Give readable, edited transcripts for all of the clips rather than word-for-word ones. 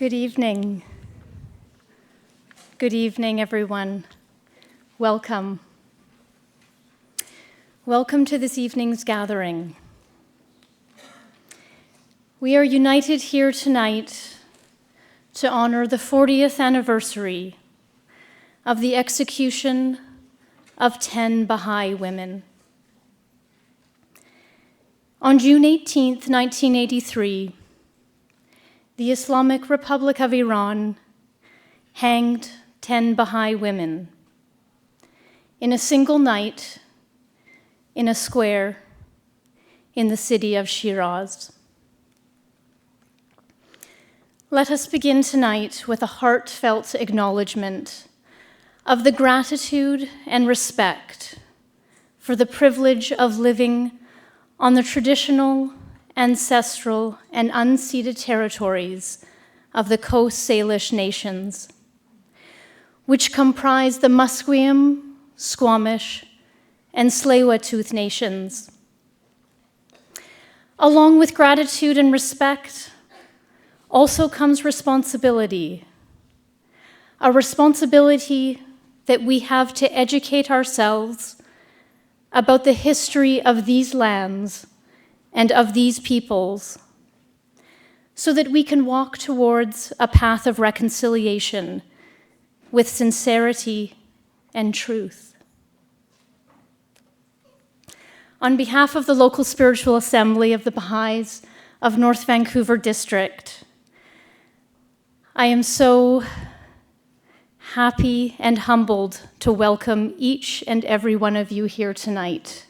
Good evening. Good evening, everyone. Welcome. Welcome to this evening's gathering. We are united here tonight to honor the 40th anniversary of the execution of 10 Baha'i women. On June 18, 1983, the Islamic Republic of Iran hanged 10 Baha'i women in a single night in a square in the city of Shiraz. Let us begin tonight with a heartfelt acknowledgement of the gratitude and respect for the privilege of living on the traditional, ancestral, and unceded territories of the Coast Salish nations, which comprise the Musqueam, Squamish, and Tsleil-Waututh nations. Along with gratitude and respect also comes responsibility, a responsibility that we have to educate ourselves about the history of these lands and of these peoples, so that we can walk towards a path of reconciliation with sincerity and truth. On behalf of the local spiritual assembly of the Bahá'ís of North Vancouver District, I am so happy and humbled to welcome each and every one of you here tonight.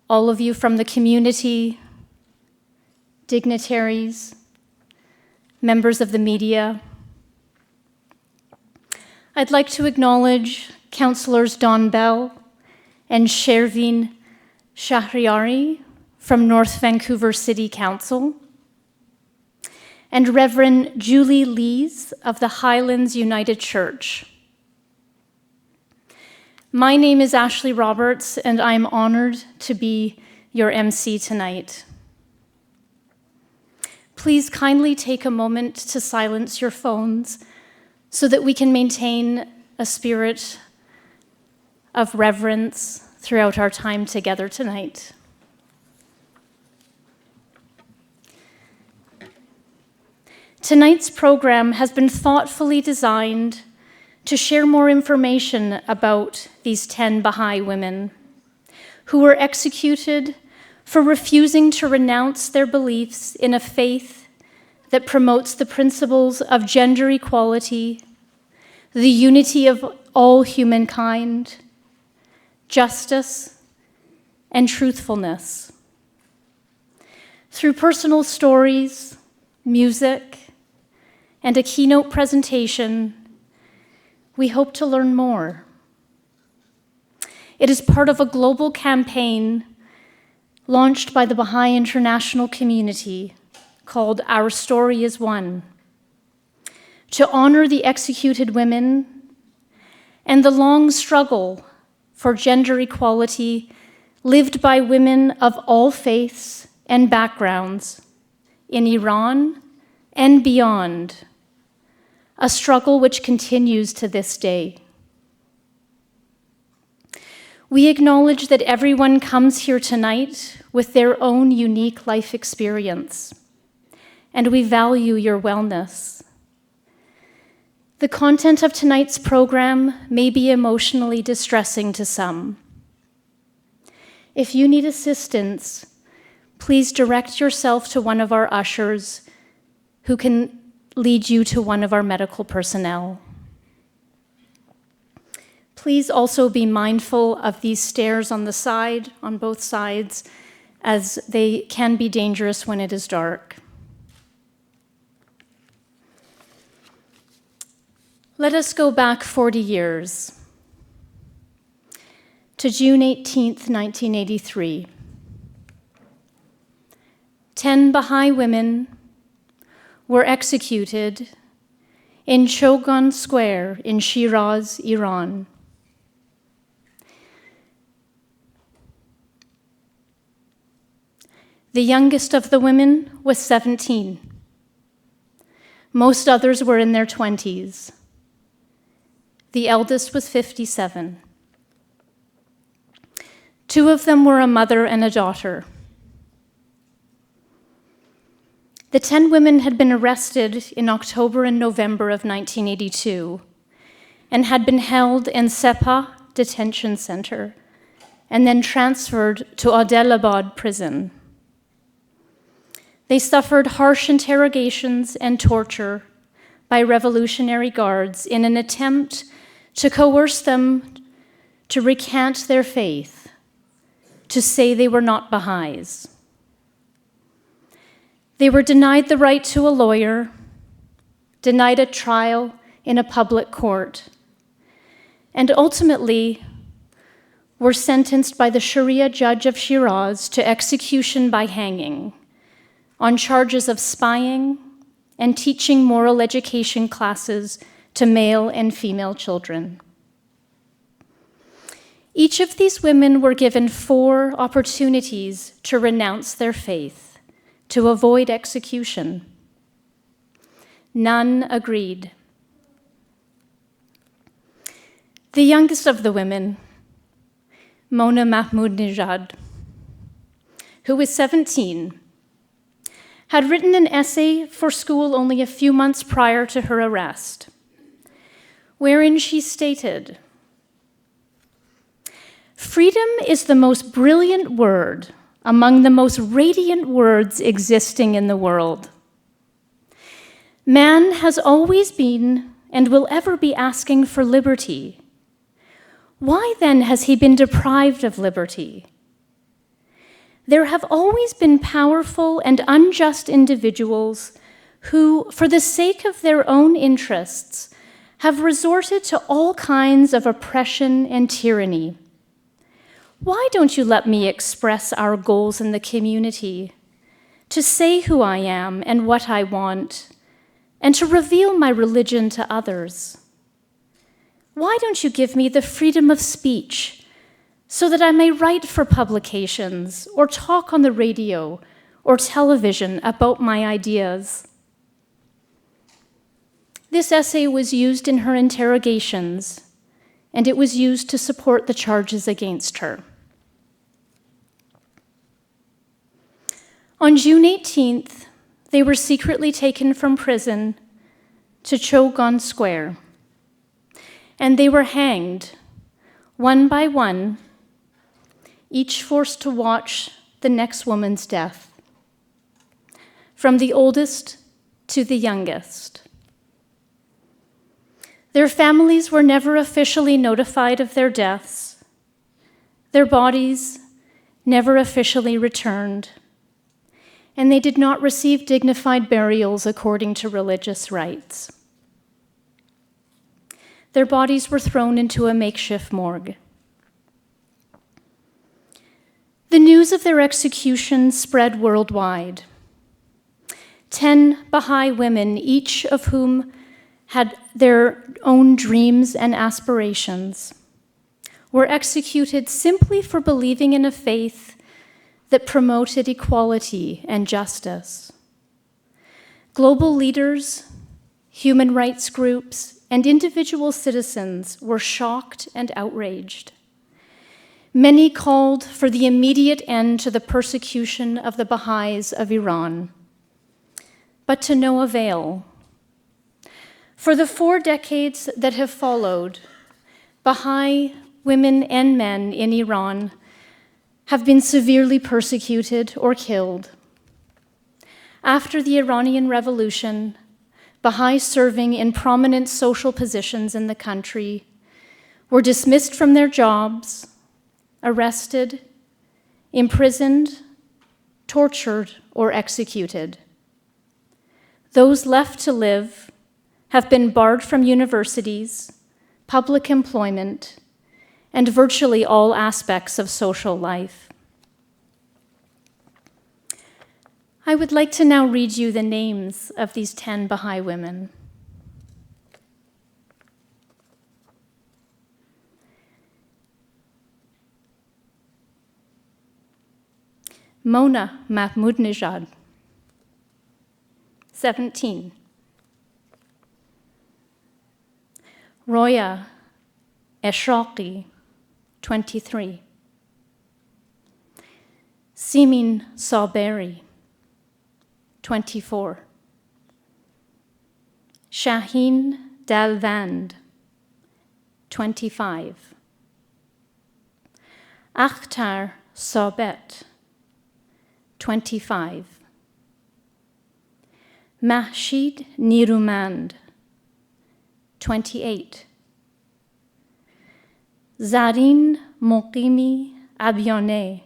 All of you from the community, dignitaries, members of the media. I'd like to acknowledge Councillors Don Bell and Shervin Shahriari from North Vancouver City Council, and Reverend Julie Lees of the Highlands United Church. My name is Ashley Roberts, and I'm honored to be your MC tonight. Please kindly take a moment to silence your phones so that we can maintain a spirit of reverence throughout our time together tonight. Tonight's program has been thoughtfully designed to share more information about these 10 Baha'i women who were executed for refusing to renounce their beliefs in a faith that promotes the principles of gender equality, the unity of all humankind, justice, and truthfulness. Through personal stories, music, and a keynote presentation, we hope to learn more. It is part of a global campaign launched by the Baha'i international community called Our Story is One, to honor the executed women and the long struggle for gender equality lived by women of all faiths and backgrounds in Iran and beyond, a struggle which continues to this day. We acknowledge that everyone comes here tonight with their own unique life experience, and we value your wellness. The content of tonight's program may be emotionally distressing to some. If you need assistance, please direct yourself to one of our ushers who can lead you to one of our medical personnel. Please also be mindful of these stairs on the side, on both sides, as they can be dangerous when it is dark. Let us go back 40 years to June 18th, 1983. 10 Baha'i women were executed in Chogan Square in Shiraz, Iran. The youngest of the women was 17. Most others were in their 20s. The eldest was 57. Two of them were a mother and a daughter. The 10 women had been arrested in October and November of 1982 and had been held in Sepa Detention Center and then transferred to Adelaide prison. They suffered harsh interrogations and torture by revolutionary guards in an attempt to coerce them to recant their faith, to say they were not Bahá'ís. They were denied the right to a lawyer, denied a trial in a public court, and ultimately were sentenced by the Sharia judge of Shiraz to execution by hanging on charges of spying and teaching moral education classes to male and female children. Each of these women were given 4 opportunities to renounce their faith, to avoid execution. None agreed. The youngest of the women, Mona Mahmoud-Nejad, who was 17, had written an essay for school only a few months prior to her arrest, wherein she stated, "Freedom is the most brilliant word among the most radiant words existing in the world. Man has always been and will ever be asking for liberty. Why then has he been deprived of liberty? There have always been powerful and unjust individuals who, for the sake of their own interests, have resorted to all kinds of oppression and tyranny. Why don't you let me express our goals in the community, to say who I am and what I want, and to reveal my religion to others? Why don't you give me the freedom of speech so that I may write for publications or talk on the radio or television about my ideas?" This essay was used in her interrogations, and it was used to support the charges against her. On June 18th, they were secretly taken from prison to Chogon Square, and they were hanged, one by one, each forced to watch the next woman's death, from the oldest to the youngest. Their families were never officially notified of their deaths. Their bodies never officially returned, and they did not receive dignified burials according to religious rites. Their bodies were thrown into a makeshift morgue. The news of their execution spread worldwide. 10 Baha'i women, each of whom had their own dreams and aspirations, were executed simply for believing in a faith that promoted equality and justice. Global leaders, human rights groups, and individual citizens were shocked and outraged. Many called for the immediate end to the persecution of the Baha'is of Iran, but to no avail. For the 4 decades that have followed, Baha'i women and men in Iran have been severely persecuted or killed. After the Iranian Revolution, Baha'is serving in prominent social positions in the country were dismissed from their jobs, arrested, imprisoned, tortured, or executed. Those left to live have been barred from universities, public employment, and virtually all aspects of social life. I would like to now read you the names of these 10 Baha'i women. Mona Mahmoud-Nejad, 17. Roya Eshraqi, 23. Simin Saberi, 24. Shaheen Dalvand, 25. Akhtar Sabet, 25. Mahshid Nirumand, 28. Zareen Muqimi Abyane,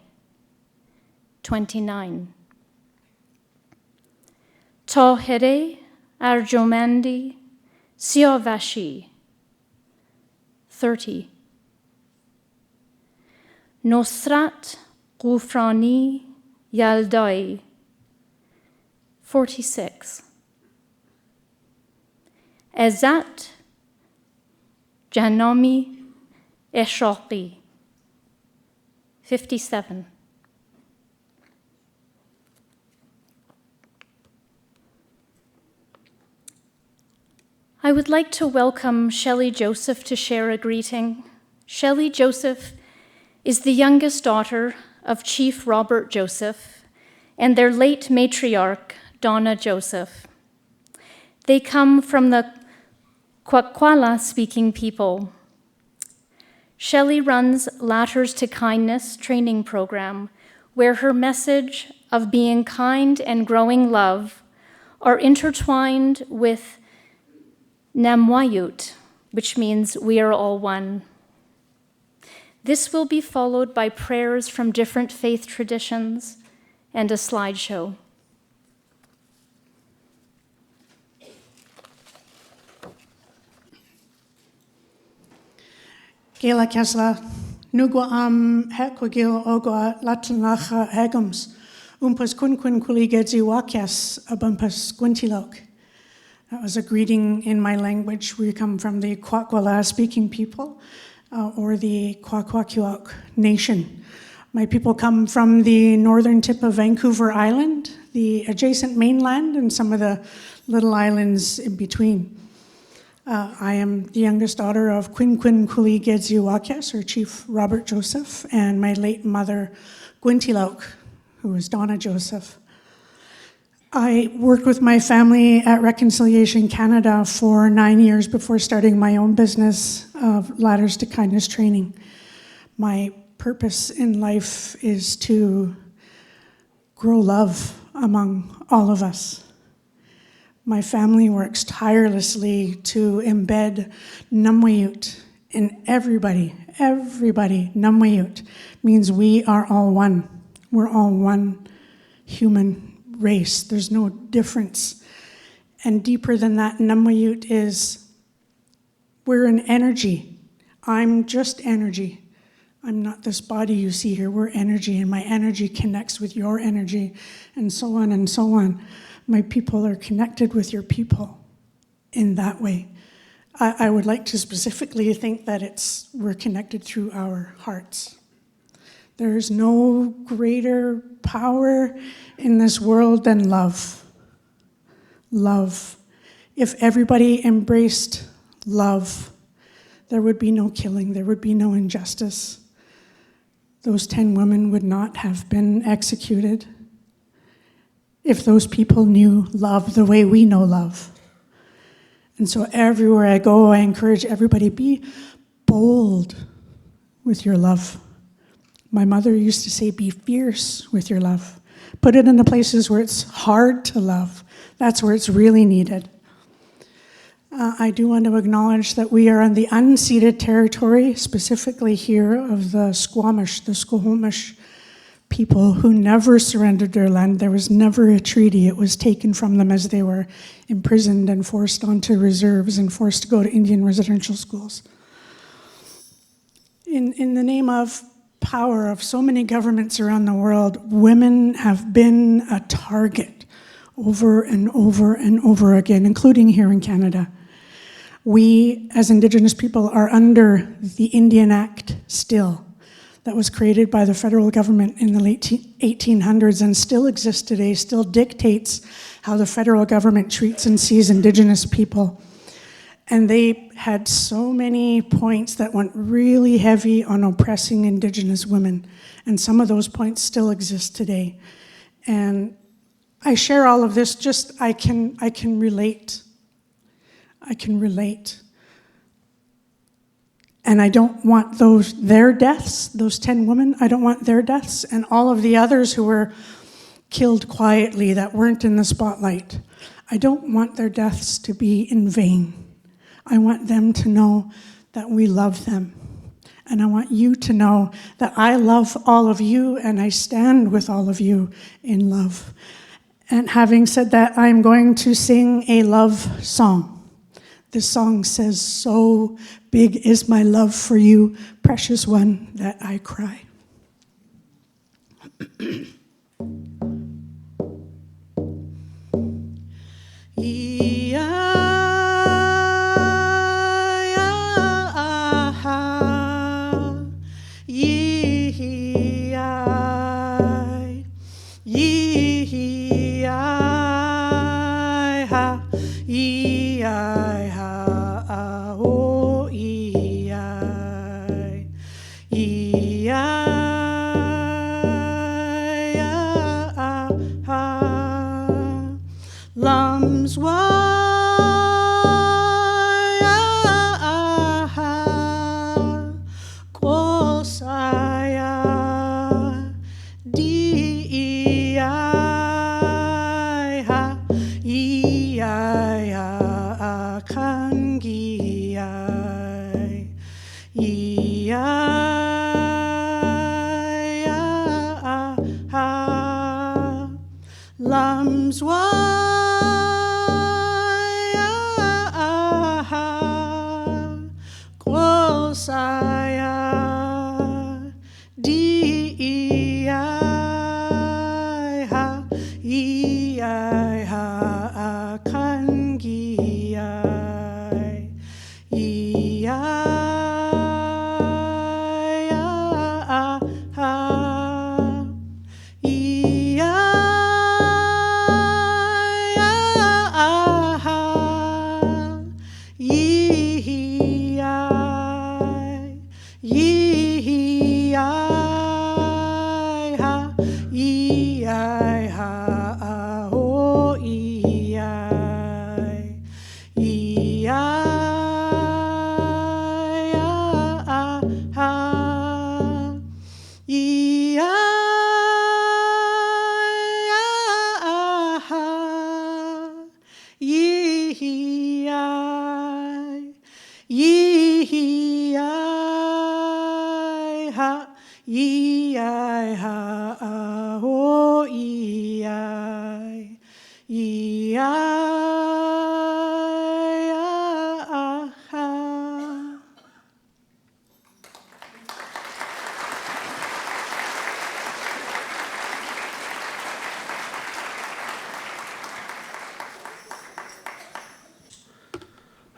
29. Tahire Arjomandi Siavashi, 30. Nosrat Gufrani Yaldai, 46. Ezat Janami Eshraqi, 57. I would like to welcome Shelley Joseph to share a greeting. Shelley Joseph is the youngest daughter of Chief Robert Joseph and their late matriarch, Donna Joseph. They come from the Kwakwala-speaking people. Shelley runs Ladders to Kindness training program, where her message of being kind and growing love are intertwined with Namwayut, which means we are all one. This will be followed by prayers from different faith traditions and a slideshow. Gela Kesla, Nugwa Hekwa Ogwa Latanacha Hegums, Umpas Kunquin Kuligedzi Wakias, Abumpas Gwintilok. That was a greeting in my language. We come from the Kwakwala speaking people, or the Kwakwakiwak Nation. My people come from the northern tip of Vancouver Island, the adjacent mainland, and some of the little islands in between. I am the youngest daughter of Quinquin Kuli Gedzi Wakias, or Chief Robert Joseph, and my late mother, Gwintilok, who was Donna Joseph. I worked with my family at Reconciliation Canada for 9 years before starting my own business of Ladders to Kindness training. My purpose in life is to grow love among all of us. My family works tirelessly to embed Namwayut in everybody. Namwayut means we are all one. We're all one human race. There's no difference. And deeper than that, Namwayut is we're an energy. I'm just energy. I'm not this body you see here. We're energy, and my energy connects with your energy, and so on and so on. My people are connected with your people in that way. I would like to specifically think that we're connected through our hearts. There's no greater power in this world than love. Love. If everybody embraced love, there would be no killing, there would be no injustice. Those 10 women would not have been executed if those people knew love the way we know love. And so everywhere I go, I encourage everybody, be bold with your love. My mother used to say, be fierce with your love. Put it in the places where it's hard to love. That's where it's really needed. I do want to acknowledge that we are on the unceded territory, specifically here of the Squamish, the Squamish people who never surrendered their land. There was never a treaty. It was taken from them as they were imprisoned and forced onto reserves and forced to go to Indian residential schools. In the name of power of so many governments around the world, women have been a target over and over and over again, including here in Canada. We, as Indigenous people, are under the Indian Act still. That was created by the federal government in the late 1800s and still exists today, still dictates how the federal government treats and sees Indigenous people. And they had so many points that went really heavy on oppressing Indigenous women. And some of those points still exist today. And I share all of this just, I can relate. I can relate. And I don't want their deaths, those 10 women, I don't want their deaths, and all of the others who were killed quietly that weren't in the spotlight. I don't want their deaths to be in vain. I want them to know that we love them. And I want you to know that I love all of you and I stand with all of you in love. And having said that, I'm going to sing a love song. This song says, "So big is my love for you, precious one, that I cry." Lums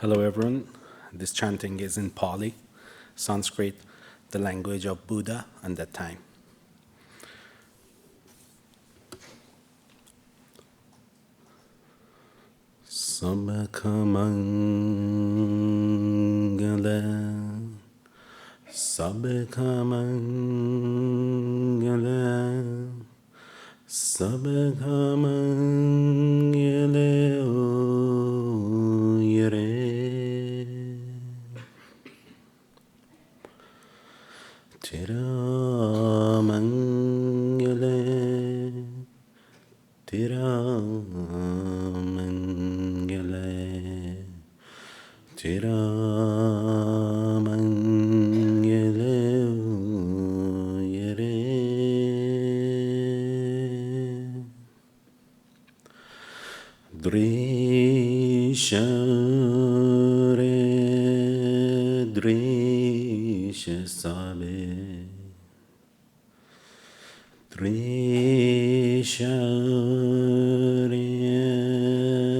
Hello everyone, this chanting is in Pali, Sanskrit, the language of Buddha and that time. Sabbakamangala, Sabbakamangala, Sabbakamangala, O Yere. Tiramangala, Tiramangala, Tiramangala, Yere. Drishare, Drisha Sabe. Drisha,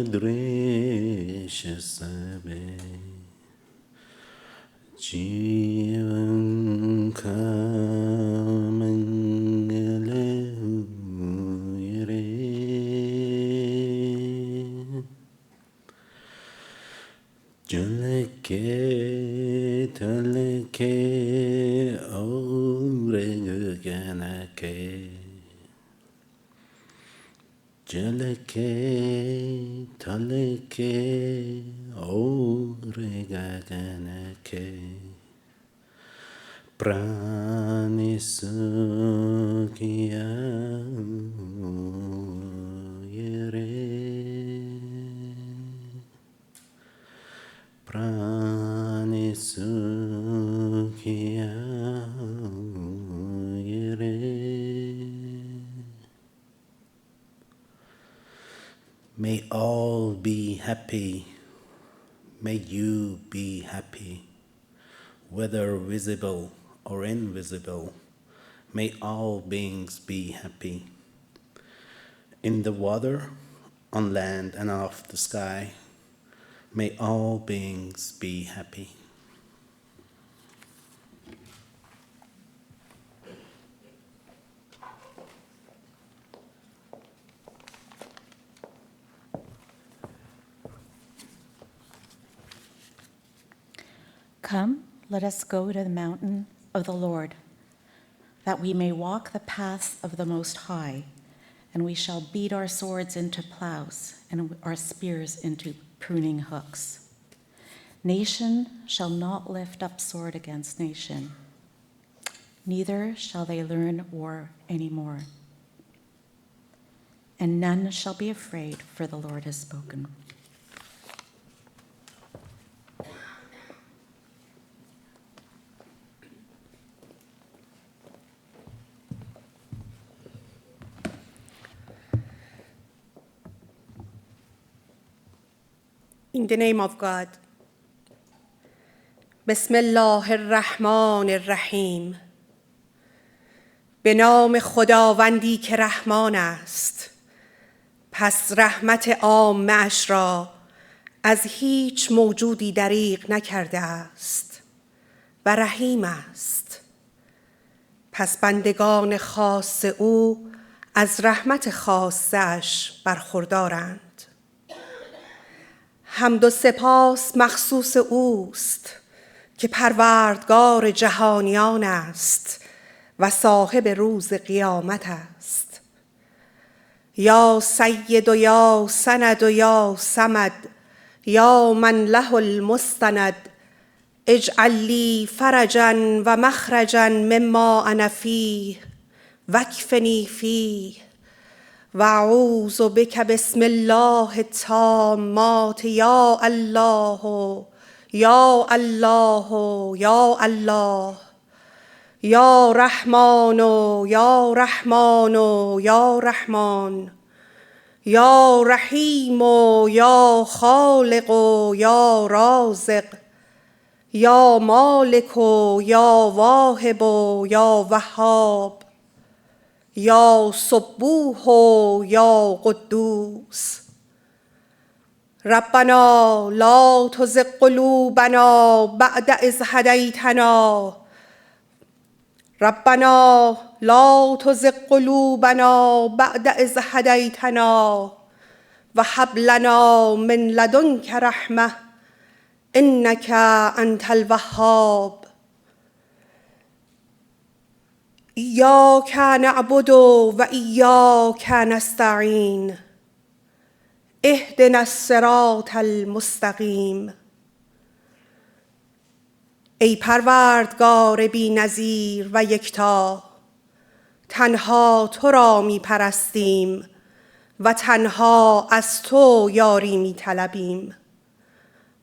Drisha Sabe, Jivan Kamangala Yere, Jale گنکه جلکه تلکه اورگگنکه پرانی سوکیا prani sukhiya yere. May all be happy. May you be happy, whether visible or invisible. May all beings be happy. In the water, on land, and off the sky, may all beings be happy. Come, let us go to the mountain of the Lord, that we may walk the paths of the Most High, and we shall beat our swords into plows and our spears into pruning hooks. Nation shall not lift up sword against nation, neither shall they learn war anymore. And none shall be afraid, for the Lord has spoken. In the name of God. Bismillah ar-Rahman ar-Rahim. به نام خداوندی که رحمان است، پس رحمت عامه اش را از هیچ موجودی دریغ نکرده است و رحیم است. پس بندگان خاص او از رحمت خاصه اش برخوردارند. حمد و سپاس مخصوص اوست که پروردگار جهانیان است و صاحب روز قیامت است. یا سید و یا سند و یا صمد یا من له المستند اجعل لی فرجا و مخرجا مما انا فیه واکفنی فیه و اعوذ بک بسم الله التامات یا الله یا الله یا الله یا رحمان یا رحمان یا رحمان یا رحیم یا خالق یا رازق یا مالک یا واهب یا وهاب یا سبوح یا قدوس. ربنا لا تزغ قلوبنا بعد إذ هديتنا ربنا لا تزغ قلوبنا بعد إذ هديتنا وهب لنا من لدنك رحمة إنك أنت الوهاب. إياك نعبد وإياك نستعين اهدنا الصراط المستقیم. ای پروردگار بی نظیر و یکتا، تنها تو را می پرستیم و تنها از تو یاری می طلبیم.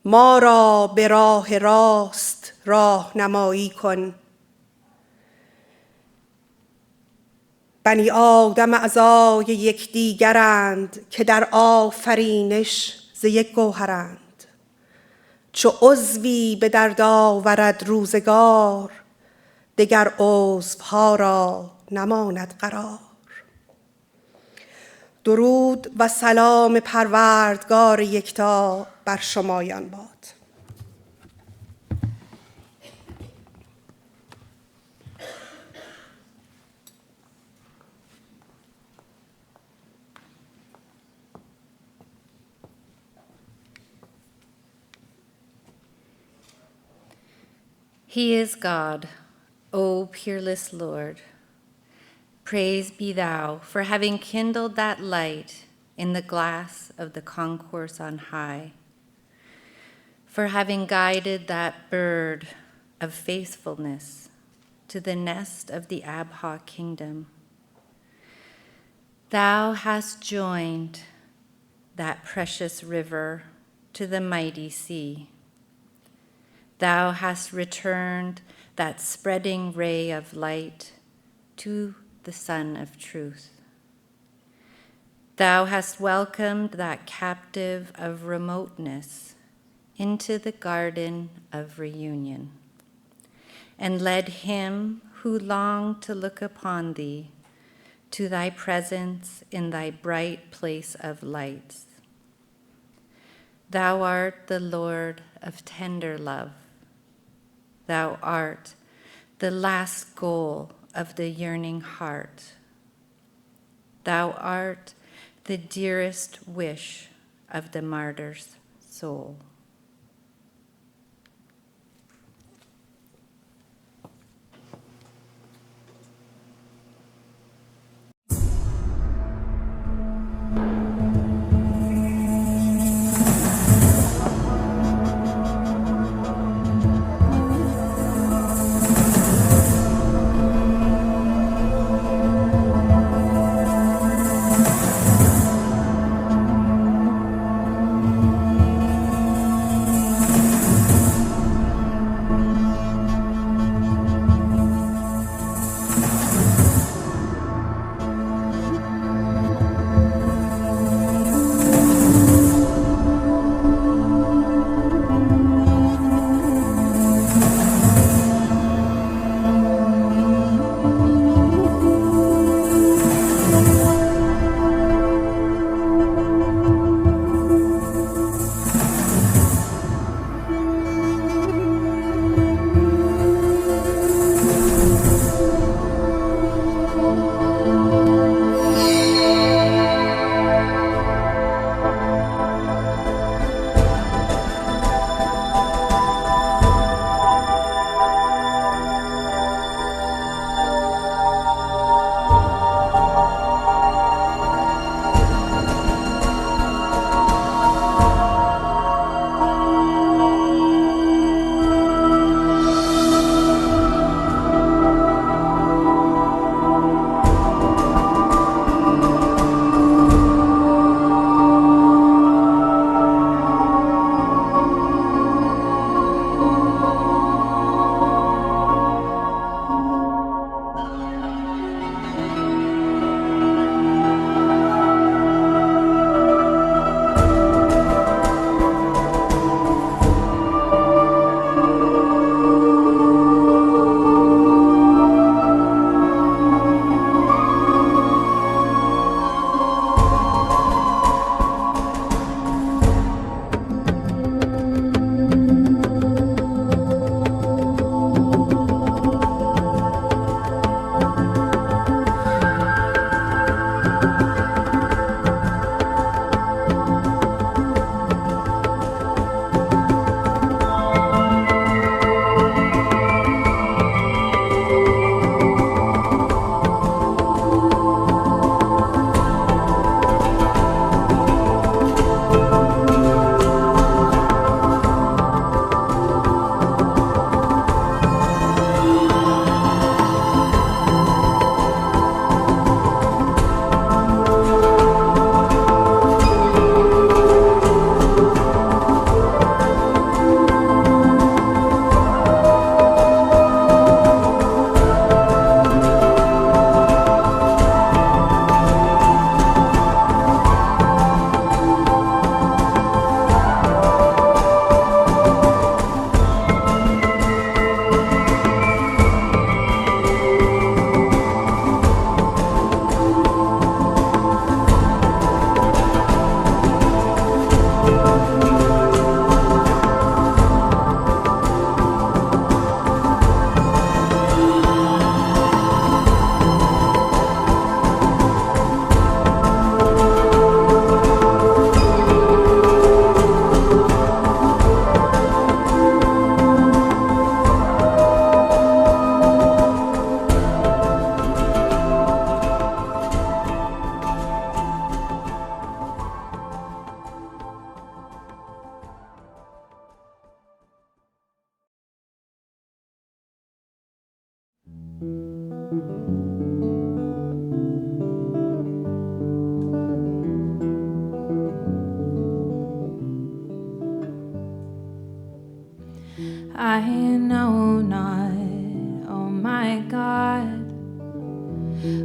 ما را به راه راست راهنمایی کن. بنی آدم اعضای یکدیگرند که در آفرینش ز یک گوهرند. چو عضوی به درد آورد روزگار، دگر عضوها را نماند قرار. درود و سلام پروردگار یکتا بر شمایان باد. He is God, O peerless Lord, praise be thou for having kindled that light in the glass of the concourse on high, for having guided that bird of faithfulness to the nest of the Abha kingdom. Thou hast joined that precious river to the mighty sea. Thou hast returned that spreading ray of light to the sun of truth. Thou hast welcomed that captive of remoteness into the garden of reunion, and led him who longed to look upon thee to thy presence in thy bright place of lights. Thou art the Lord of tender love. Thou art the last goal of the yearning heart. Thou art the dearest wish of the martyr's soul.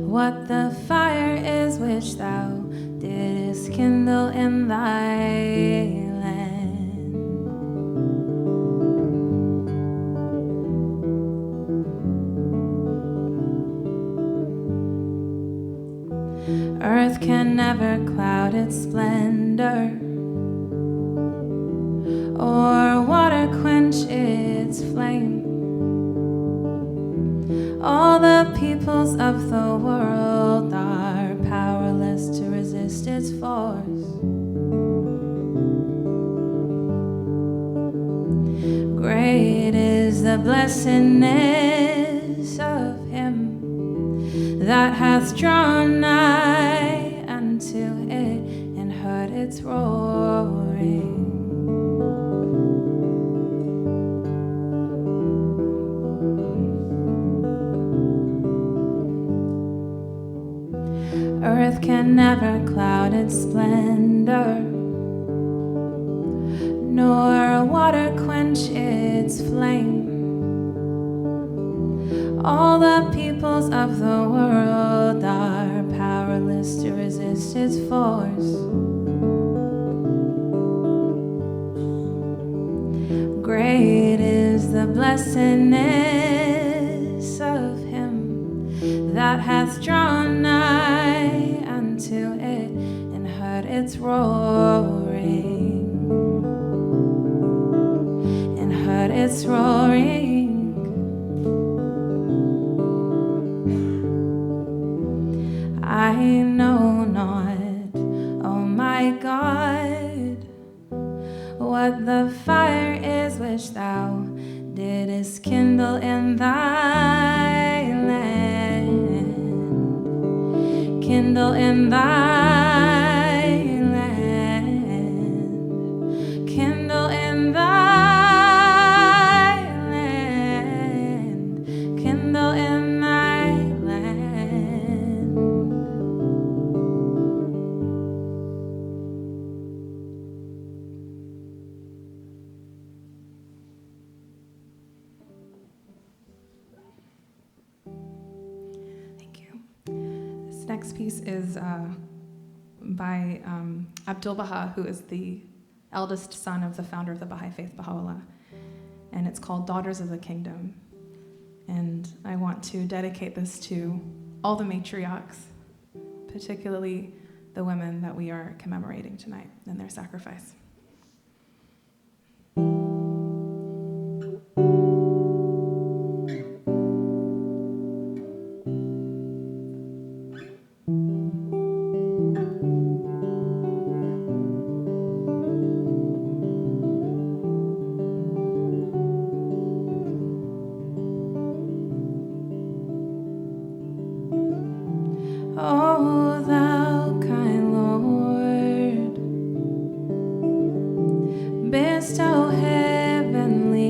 what the fire is which thou didst kindle in thy land. Earth can never cloud its splendor, or water quench its flame. All the peoples of the world are powerless to resist its force. Great is the blessedness of him that hath drawn nigh unto it and heard its roaring. Earth can never cloud its splendor, nor water quench its flame. All the peoples of the world are powerless to resist its force. Great is the blessedness of him that hath drawn nigh unto it and heard its roaring, and heard its roaring. I know not, oh my God, what the fire is which thou didst kindle in thy land, kindle in thy land, kindle in thy land, kindle in thy land. Next piece is by Abdul Baha, who is the eldest son of the founder of the Baha'i faith, Baha'u'llah, and it's called Daughters of the Kingdom. And I want to dedicate this to all the matriarchs, particularly the women that we are commemorating tonight and their sacrifice. O thou kind Lord, bestow heavenly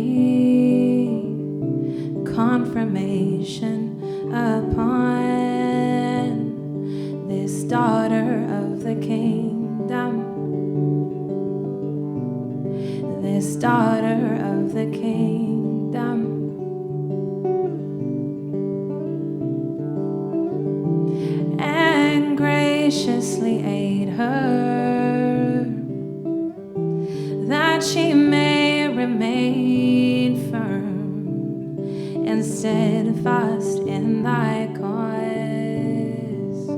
confirmation upon this daughter of the kingdom, this daughter of the kingdom. Graciously aid her, that she may remain firm and steadfast in thy cause,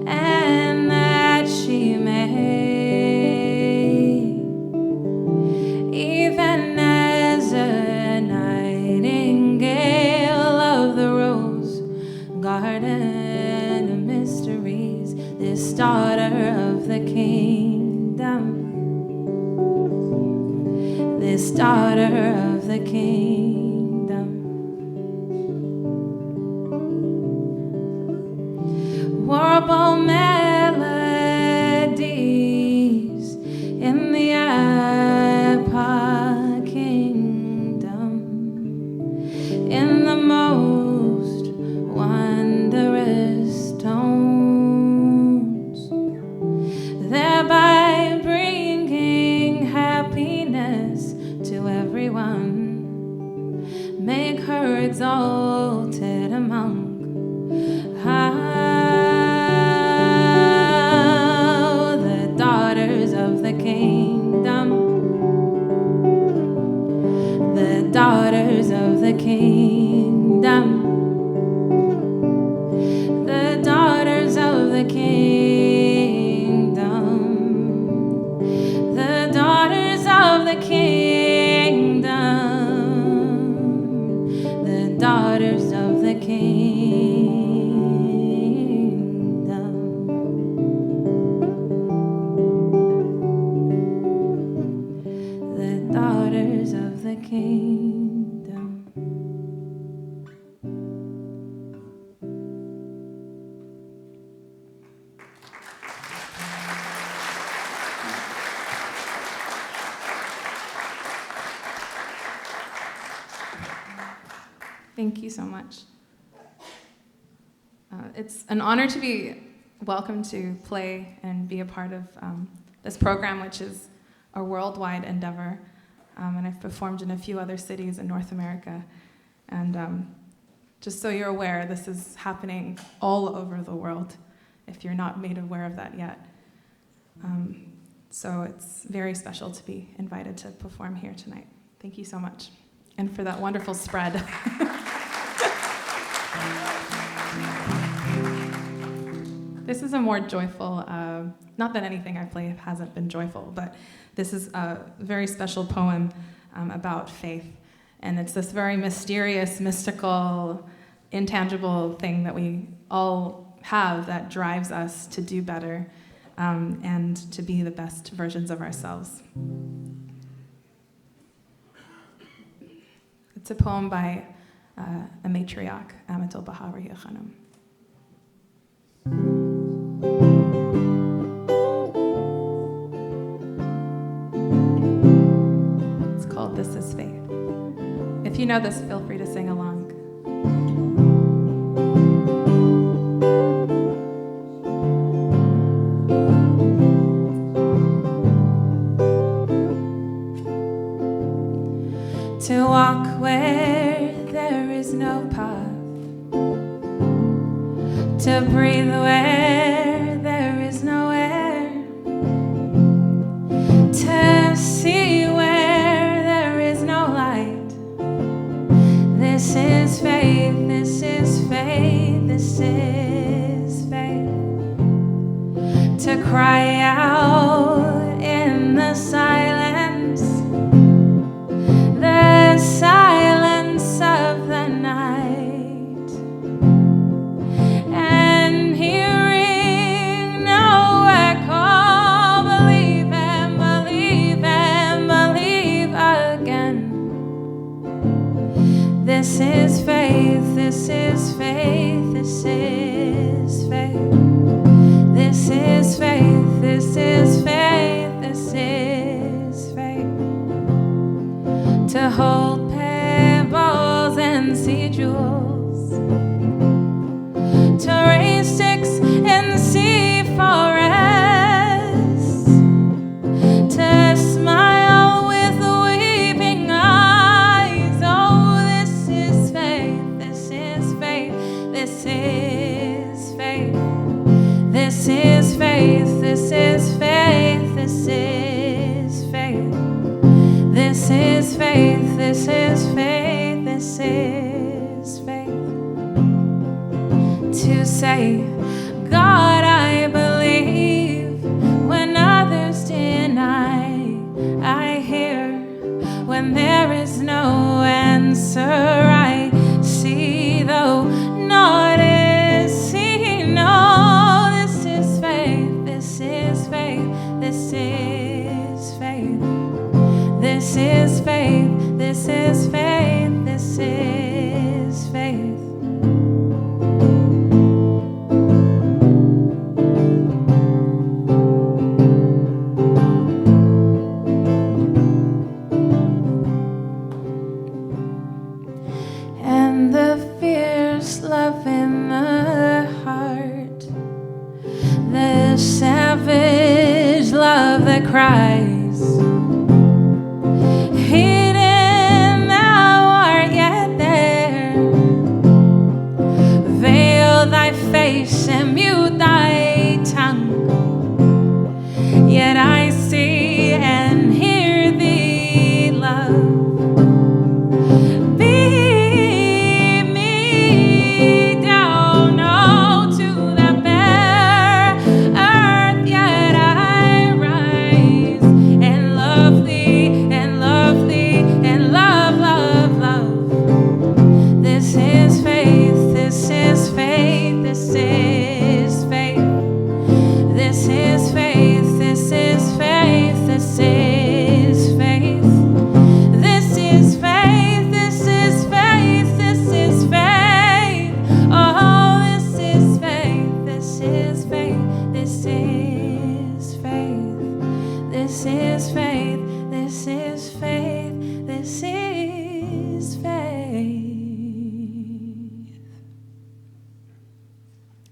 and that she may, even as a nightingale of the rose garden of mysteries, this daughter of the kingdom, this daughter of the kingdom. Warble melodies in the Apa kingdom, in the most wondrous tones, thereby bringing happiness to everyone. Make her exalted among the kingdom, the daughters of the kingdom, the daughters of the kingdom. The daughters of the kingdom. Thank you so much. It's an honor to be welcome to play and be a part of this program, which is a worldwide endeavor. And I've performed in a few other cities in North America. And just so you're aware, this is happening all over the world, if you're not made aware of that yet. So it's very special to be invited to perform here tonight. Thank you so much. And for that wonderful spread. This is a more joyful, not that anything I play hasn't been joyful, but this is a very special poem about faith. And it's this very mysterious, mystical, intangible thing that we all have that drives us to do better and to be the best versions of ourselves. It's a poem by a matriarch, Amatul Bahá'í Khanum. It's called This Is Faith. If you know this, feel free to sing along. To walk where there is no path, to breathe where there is no air, to see where there is no light. This is faith, this is faith, this is faith. To cry out in the silence, the silence of the night, and hearing no echo, believe and believe and believe again. This is faith, this is faith, this is faith. This is faith, this is faith, this is faith. To hold pebbles and see jewels, to raise sticks and see forests, to smile with weeping eyes. Oh, this is faith, this is faith, this is faith. This is faith, this is faith, this is faith. This is faith, this is faith, this is faith. To say, God, I believe when others deny. I hear when there is no answer. I see though not is seen. No, this is faith, this is faith, this is faith. This is faith, this is faith, this is faith. And the fierce love in the heart, the savage love that cries. Hidden thou art yet there. Veil thy face and mute thy tongue. Yet I see and hear thee, love. Beat me down, oh, to the bare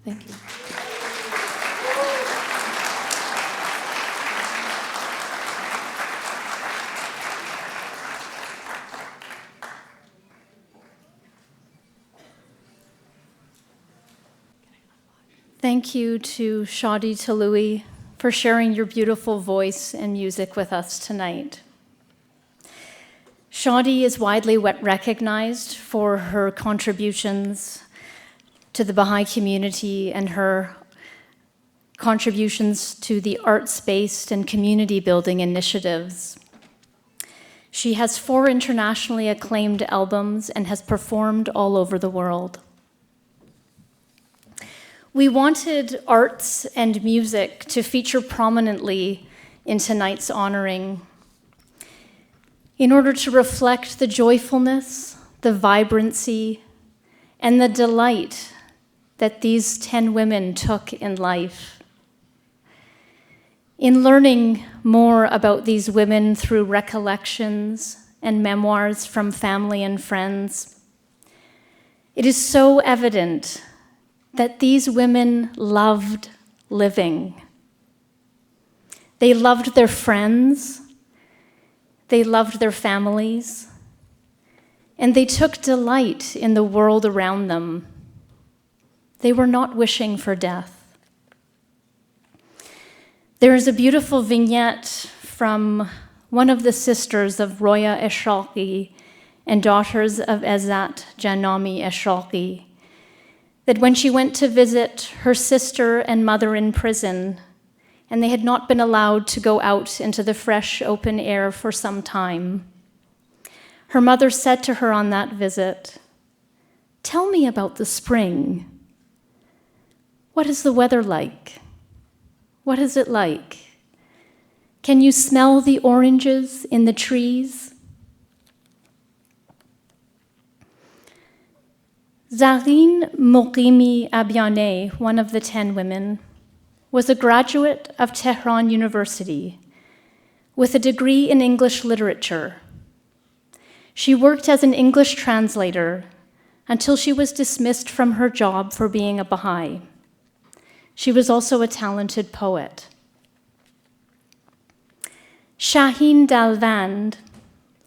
Thank you. Thank you to Shadi Talui for sharing your beautiful voice and music with us tonight. Shadi is widely recognized for her contributions to the Baha'i community and her contributions to the arts-based and community-building initiatives. She has 4 internationally acclaimed albums and has performed all over the world. We wanted arts and music to feature prominently in tonight's honoring in order to reflect the joyfulness, the vibrancy, and the delight that these 10 women took in life. In learning more about these women through recollections and memoirs from family and friends, it is so evident that these women loved living. They loved their friends, they loved their families, and they took delight in the world around them. They were not wishing for death. There is a beautiful vignette from one of the sisters of Roya Eshraqi and daughters of Ezzat Janami Eshraqi, that when she went to visit her sister and mother in prison, and they had not been allowed to go out into the fresh open air for some time, her mother said to her on that visit, "Tell me about the spring. What is the weather like? What is it like? Can you smell the oranges in the trees?" Zarine Moqimi Abiane, one of the 10 women, was a graduate of Tehran University with a degree in English literature. She worked as an English translator until she was dismissed from her job for being a Baha'i. She was also a talented poet. Shaheen Dalvand,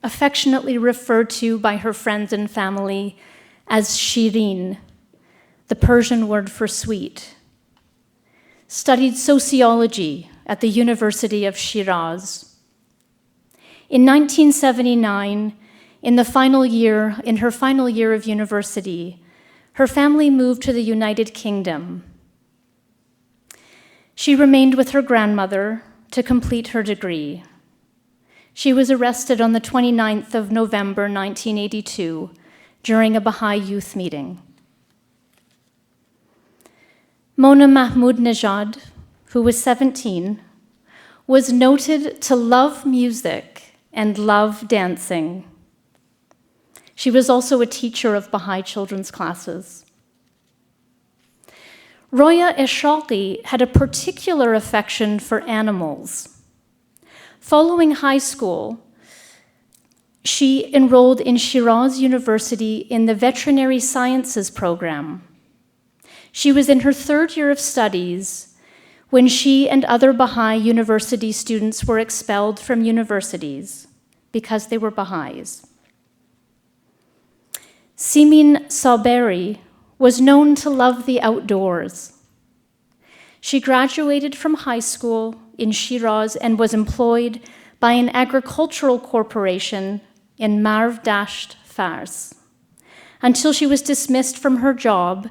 affectionately referred to by her friends and family as Shirin, the Persian word for sweet, studied sociology at the University of Shiraz. In 1979, in her final year of university, her family moved to the United Kingdom. She remained with her grandmother to complete her degree. She was arrested on the 29th of November, 1982, during a Baha'i youth meeting. Mona Mahmoud Nejad, who was 17, was noted to love music and love dancing. She was also a teacher of Baha'i children's classes. Roya Eshraqi had a particular affection for animals. Following high school, she enrolled in Shiraz University in the Veterinary Sciences program. She was in her 3rd year of studies when she and other Baha'i university students were expelled from universities because they were Baha'is. Simin Saberi was known to love the outdoors. She graduated from high school in Shiraz and was employed by an agricultural corporation in Marv Dasht, Fars, until she was dismissed from her job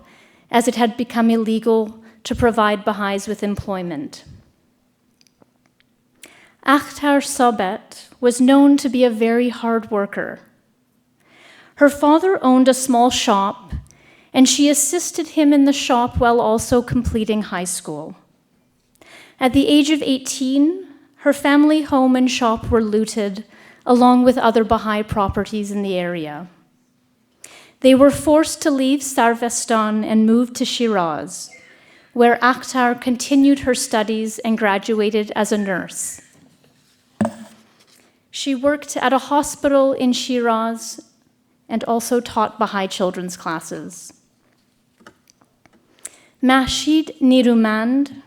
as it had become illegal to provide Baha'is with employment. Akhtar Sobet was known to be a very hard worker. Her father owned a small shop, and she assisted him in the shop while also completing high school. At the age of 18, her family home and shop were looted, along with other Baha'i properties in the area. They were forced to leave Sarvestan and move to Shiraz, where Akhtar continued her studies and graduated as a nurse. She worked at a hospital in Shiraz and also taught Baha'i children's classes. Mashid Nirumand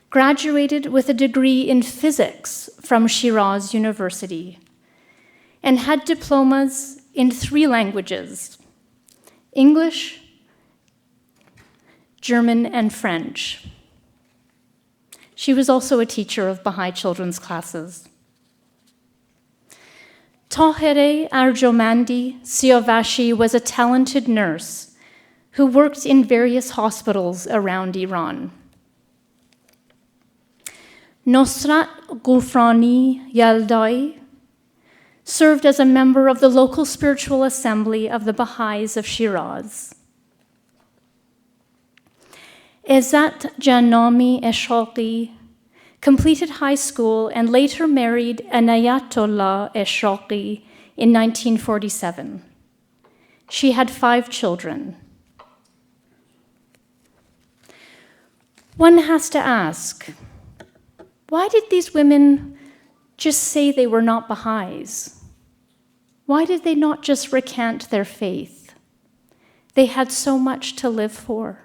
graduated with a degree in physics from Shiraz University and had diplomas in 3 languages: English, German, and French. She was also a teacher of Baha'i children's classes. Tahere Arjomandi Siavashi was a talented nurse who worked in various hospitals around Iran. Nosrat Gufrani Yaldai served as a member of the local spiritual assembly of the Baha'is of Shiraz. Izzat Janami Eshaqi completed high school and later married Anayatollah Eshaqi in 1947. She had 5 children. One has to ask, why did these women just say they were not Baha'is? Why did they not just recant their faith? They had so much to live for.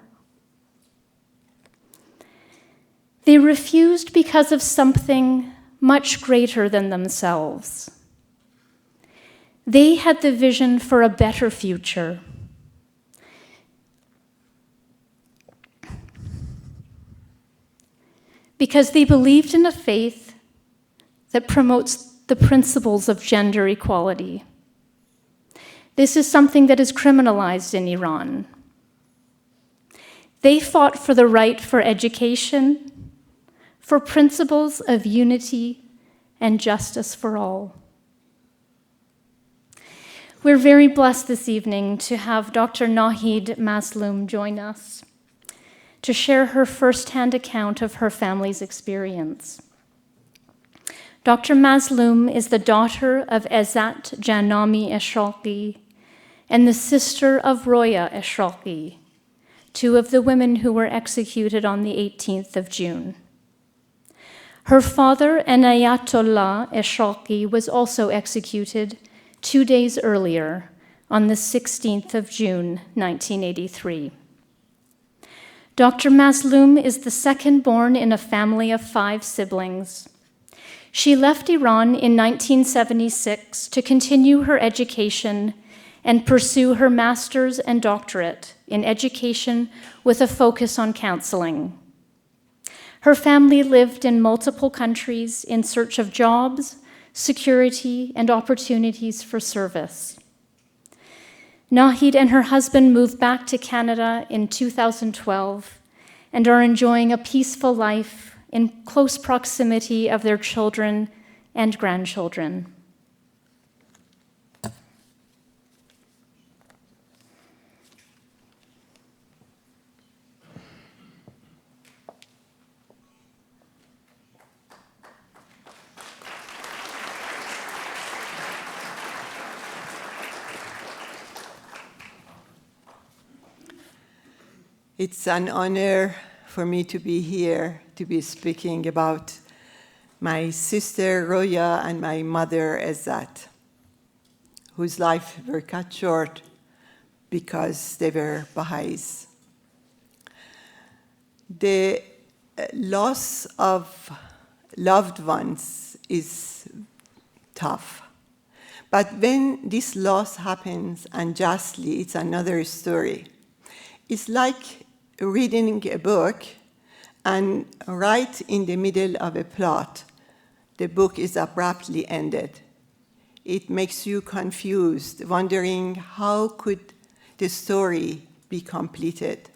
They refused because of something much greater than themselves. They had the vision for a better future. Because they believed in a faith that promotes the principles of gender equality. This is something that is criminalized in Iran. They fought for the right for education, for principles of unity and justice for all. We're very blessed this evening to have Dr. Nahid Mazloum join us to share her firsthand account of her family's experience. Dr. Mazloum is the daughter of Izzat Janami Eshaqi and the sister of Roya Eshaqi, 2 of the women who were executed on the 18th of June. Her father, Anayatollah Eshaqi, was also executed 2 days earlier, on the 16th of June, 1983. Dr. Mazloum is the second born in a family of 5 siblings. She left Iran in 1976 to continue her education and pursue her master's and doctorate in education with a focus on counseling. Her family lived in multiple countries in search of jobs, security, and opportunities for service. Nahid and her husband moved back to Canada in 2012 and are enjoying a peaceful life in close proximity of their children and grandchildren. It's an honor for me to be here, to be speaking about my sister Roya and my mother Izzat, whose life were cut short because they were Baha'is. The loss of loved ones is tough. But when this loss happens unjustly, it's another story. It's like reading a book, and right in the middle of a plot, the book is abruptly ended. It makes you confused, wondering how could the story be completed.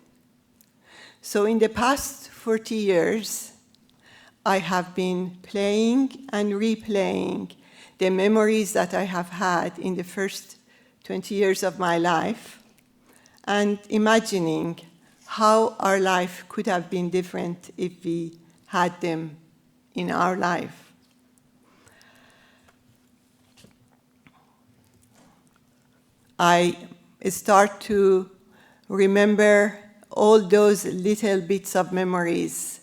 So in the past 40 years, I have been playing and replaying the memories that I have had in the first 20 years of my life, and imagining how our life could have been different if we had them in our life. I start to remember all those little bits of memories,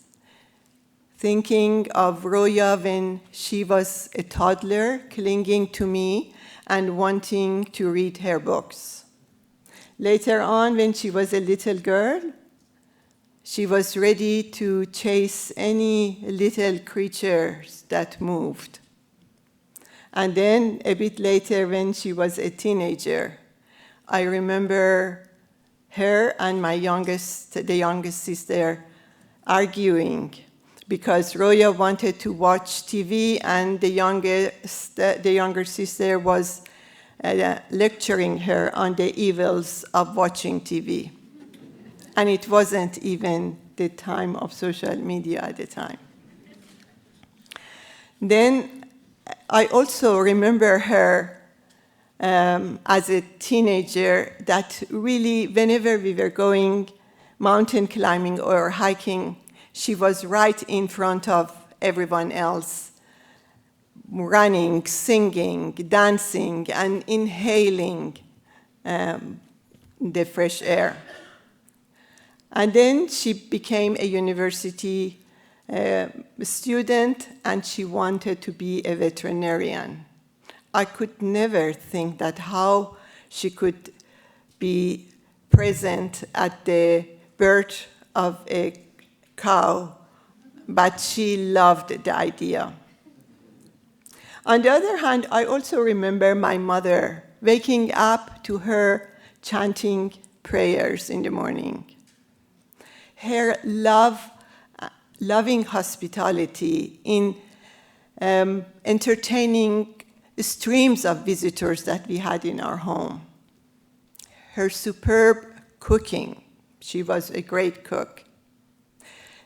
thinking of Roya when she was a toddler, clinging to me and wanting to read her books. Later on, when she was a little girl, She was ready to chase any little creatures that moved. And then a bit later, when she was a teenager, I remember her and the youngest sister, arguing because Roya wanted to watch TV and the younger sister was lecturing her on the evils of watching TV. And it wasn't even the time of social media at the time. Then I also remember her as a teenager that really, whenever we were going mountain climbing or hiking, she was right in front of everyone else, running, singing, dancing, and inhaling the fresh air. And then she became a university student, and she wanted to be a veterinarian. I could never think that how she could be present at the birth of a cow, but she loved the idea. On the other hand, I also remember my mother waking up to her chanting prayers in the morning. Her loving hospitality in entertaining streams of visitors that we had in our home. Her superb cooking. She was a great cook.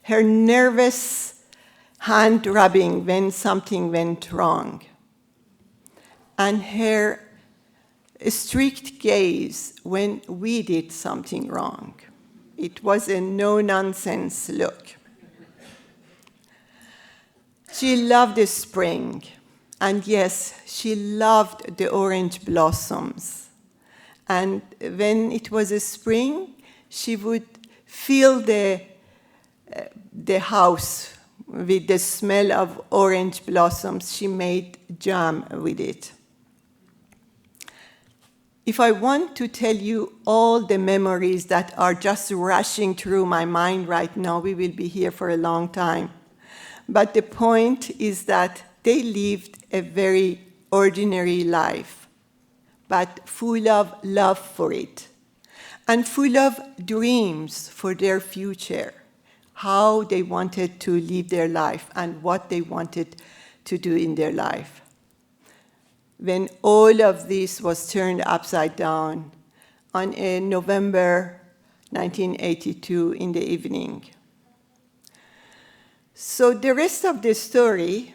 Her nervous hand rubbing when something went wrong. And her strict gaze when we did something wrong. It was a no-nonsense look. She loved the spring, and yes, she loved the orange blossoms. And when it was a spring, she would fill the house with the smell of orange blossoms. She made jam with it. If I want to tell you all the memories that are just rushing through my mind right now, we will be here for a long time. But the point is that they lived a very ordinary life, but full of love for it, and full of dreams for their future, how they wanted to live their life and what they wanted to do in their life. When all of this was turned upside down on a November 1982 in the evening. So the rest of the story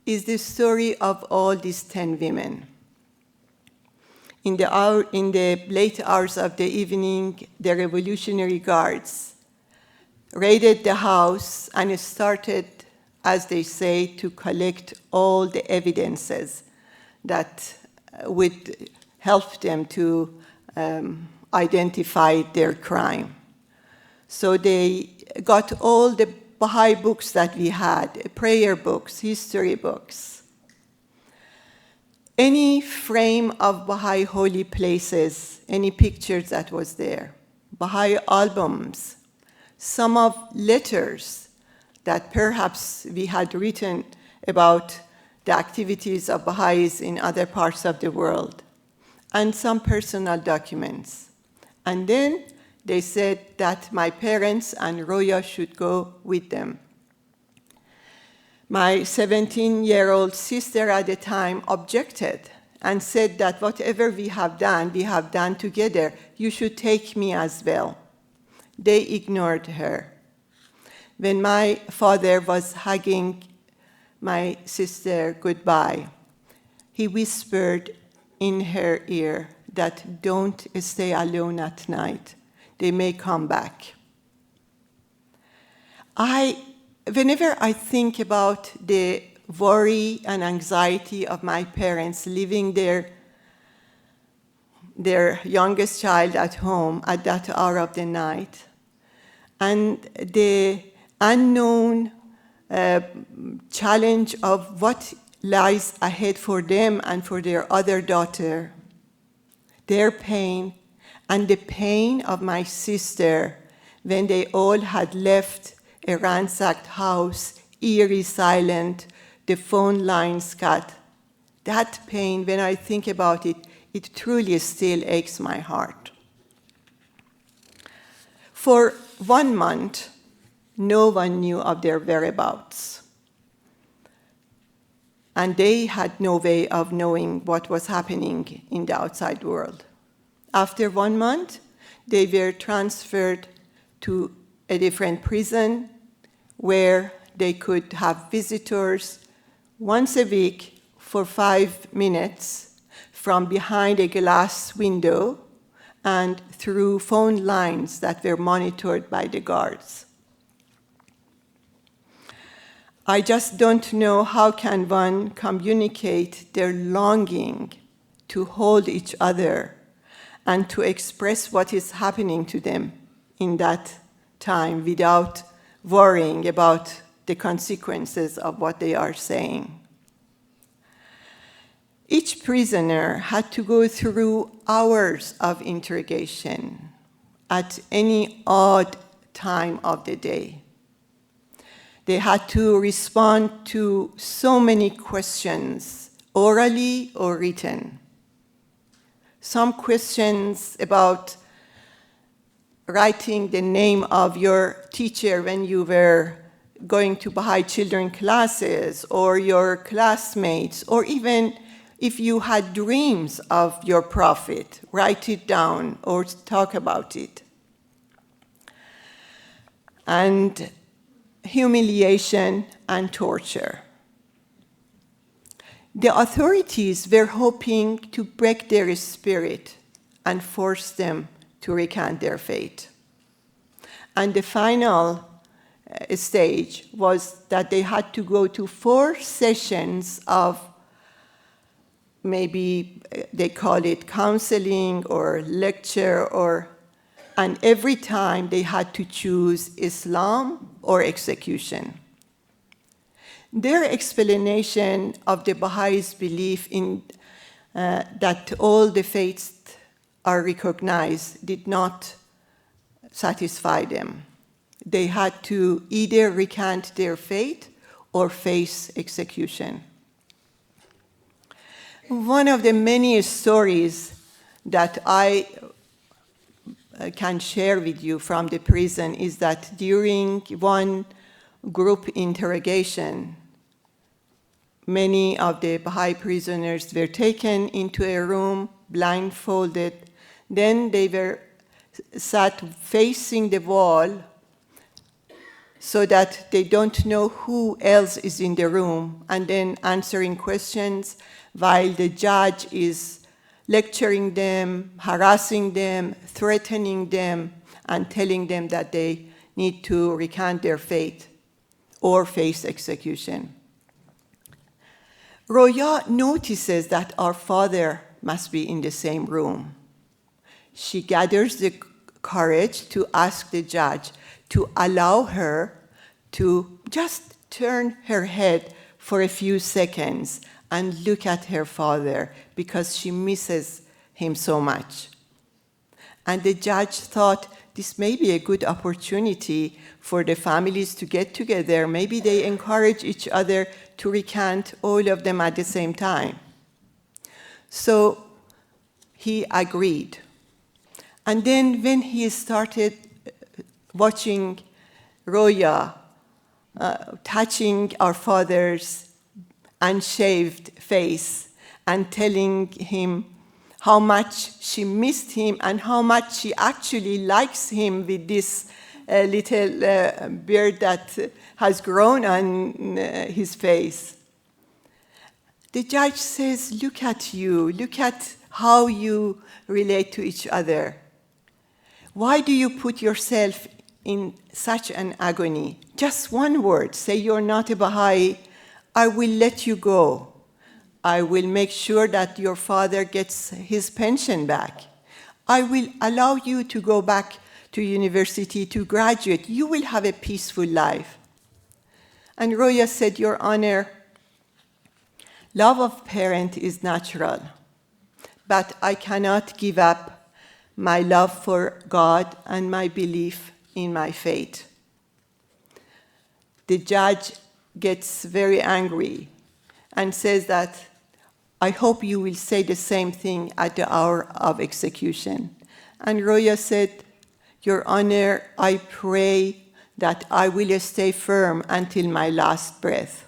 is the story of all these 10 women. In the late hours of the evening, the Revolutionary Guards raided the house and started, as they say, to collect all the evidences that would help them to identify their crime. So they got all the Baha'i books that we had, prayer books, history books, any frame of Baha'i holy places, any pictures that was there, Baha'i albums, some of letters that perhaps we had written about the activities of Baha'is in other parts of the world, and some personal documents. And then they said that my parents and Roya should go with them. My 17-year-old sister at the time objected and said that whatever we have done together. You should take me as well. They ignored her. When my father was hugging my sister goodbye, he whispered in her ear that don't stay alone at night. They may come back. Whenever I think about the worry and anxiety of my parents leaving their youngest child at home at that hour of the night, and the unknown challenge of what lies ahead for them and for their other daughter, their pain, and the pain of my sister when they all had left a ransacked house, eerie, silent, the phone lines cut. That pain, when I think about it, it truly still aches my heart. For 1 month, no one knew of their whereabouts. And they had no way of knowing what was happening in the outside world. After 1 month, they were transferred to a different prison where they could have visitors once a week for 5 minutes from behind a glass window and through phone lines that were monitored by the guards. I just don't know how can one communicate their longing to hold each other and to express what is happening to them in that time without worrying about the consequences of what they are saying. Each prisoner had to go through hours of interrogation at any odd time of the day. They had to respond to so many questions, orally or written. Some questions about writing the name of your teacher when you were going to Baha'i children classes, or your classmates, or even if you had dreams of your prophet, write it down or talk about it. And humiliation and torture. The authorities were hoping to break their spirit and force them to recant their fate. And the final stage was that they had to go to 4 sessions of, maybe they call it counseling or lecture, and every time they had to choose Islam or execution. Their explanation of the Baha'is' belief in that all the faiths are recognized did not satisfy them. They had to either recant their faith or face execution. One of the many stories that I can share with you from the prison is that during one group interrogation, many of the Baha'i prisoners were taken into a room, blindfolded. Then they were sat facing the wall so that they don't know who else is in the room, and then answering questions while the judge is lecturing them, harassing them, threatening them, and telling them that they need to recant their faith or face execution. Roya notices that our father must be in the same room. She gathers the courage to ask the judge to allow her to just turn her head for a few seconds and look at her father because she misses him so much. And the judge thought this may be a good opportunity for the families to get together. Maybe they encourage each other to recant, all of them at the same time. So he agreed. And then when he started watching Roya touching our father's unshaved face and telling him how much she missed him and how much she actually likes him with this little beard that has grown on his face. The judge says, look at you, look at how you relate to each other. Why do you put yourself in such an agony? Just one word, say you're not a Baha'i, I will let you go. I will make sure that your father gets his pension back. I will allow you to go back to university to graduate. You will have a peaceful life. And Roya said, Your Honor, love of parent is natural, but I cannot give up my love for God and my belief in my faith. The judge gets very angry and says that, I hope you will say the same thing at the hour of execution. And Roya said, Your Honor, I pray that I will stay firm until my last breath.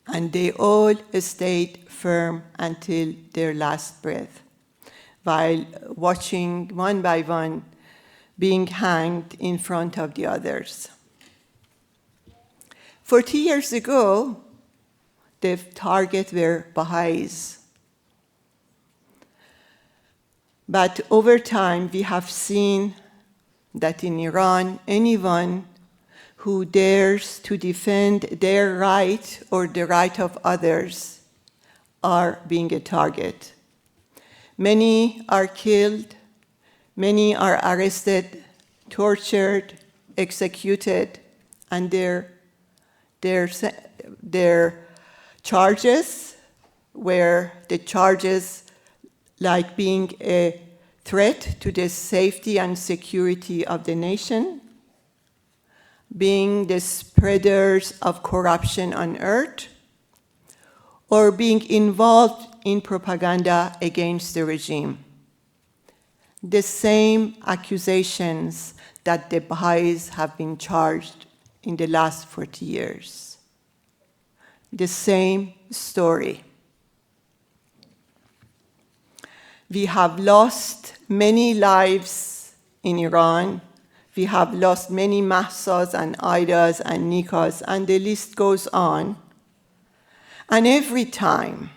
And they all stayed firm until their last breath, while watching one by one being hanged in front of the others. 40 years ago, the target were Bahá'ís. But over time, we have seen that in Iran, anyone who dares to defend their right or the right of others are being a target. Many are killed, many are arrested, tortured, executed, and their charges were the charges like being a threat to the safety and security of the nation, being the spreaders of corruption on earth, or being involved in propaganda against the regime. The same accusations that the Baha'is have been charged in the last 40 years. The same story. We have lost many lives in Iran. We have lost many mahsas and aidas and nikas, and the list goes on. And every time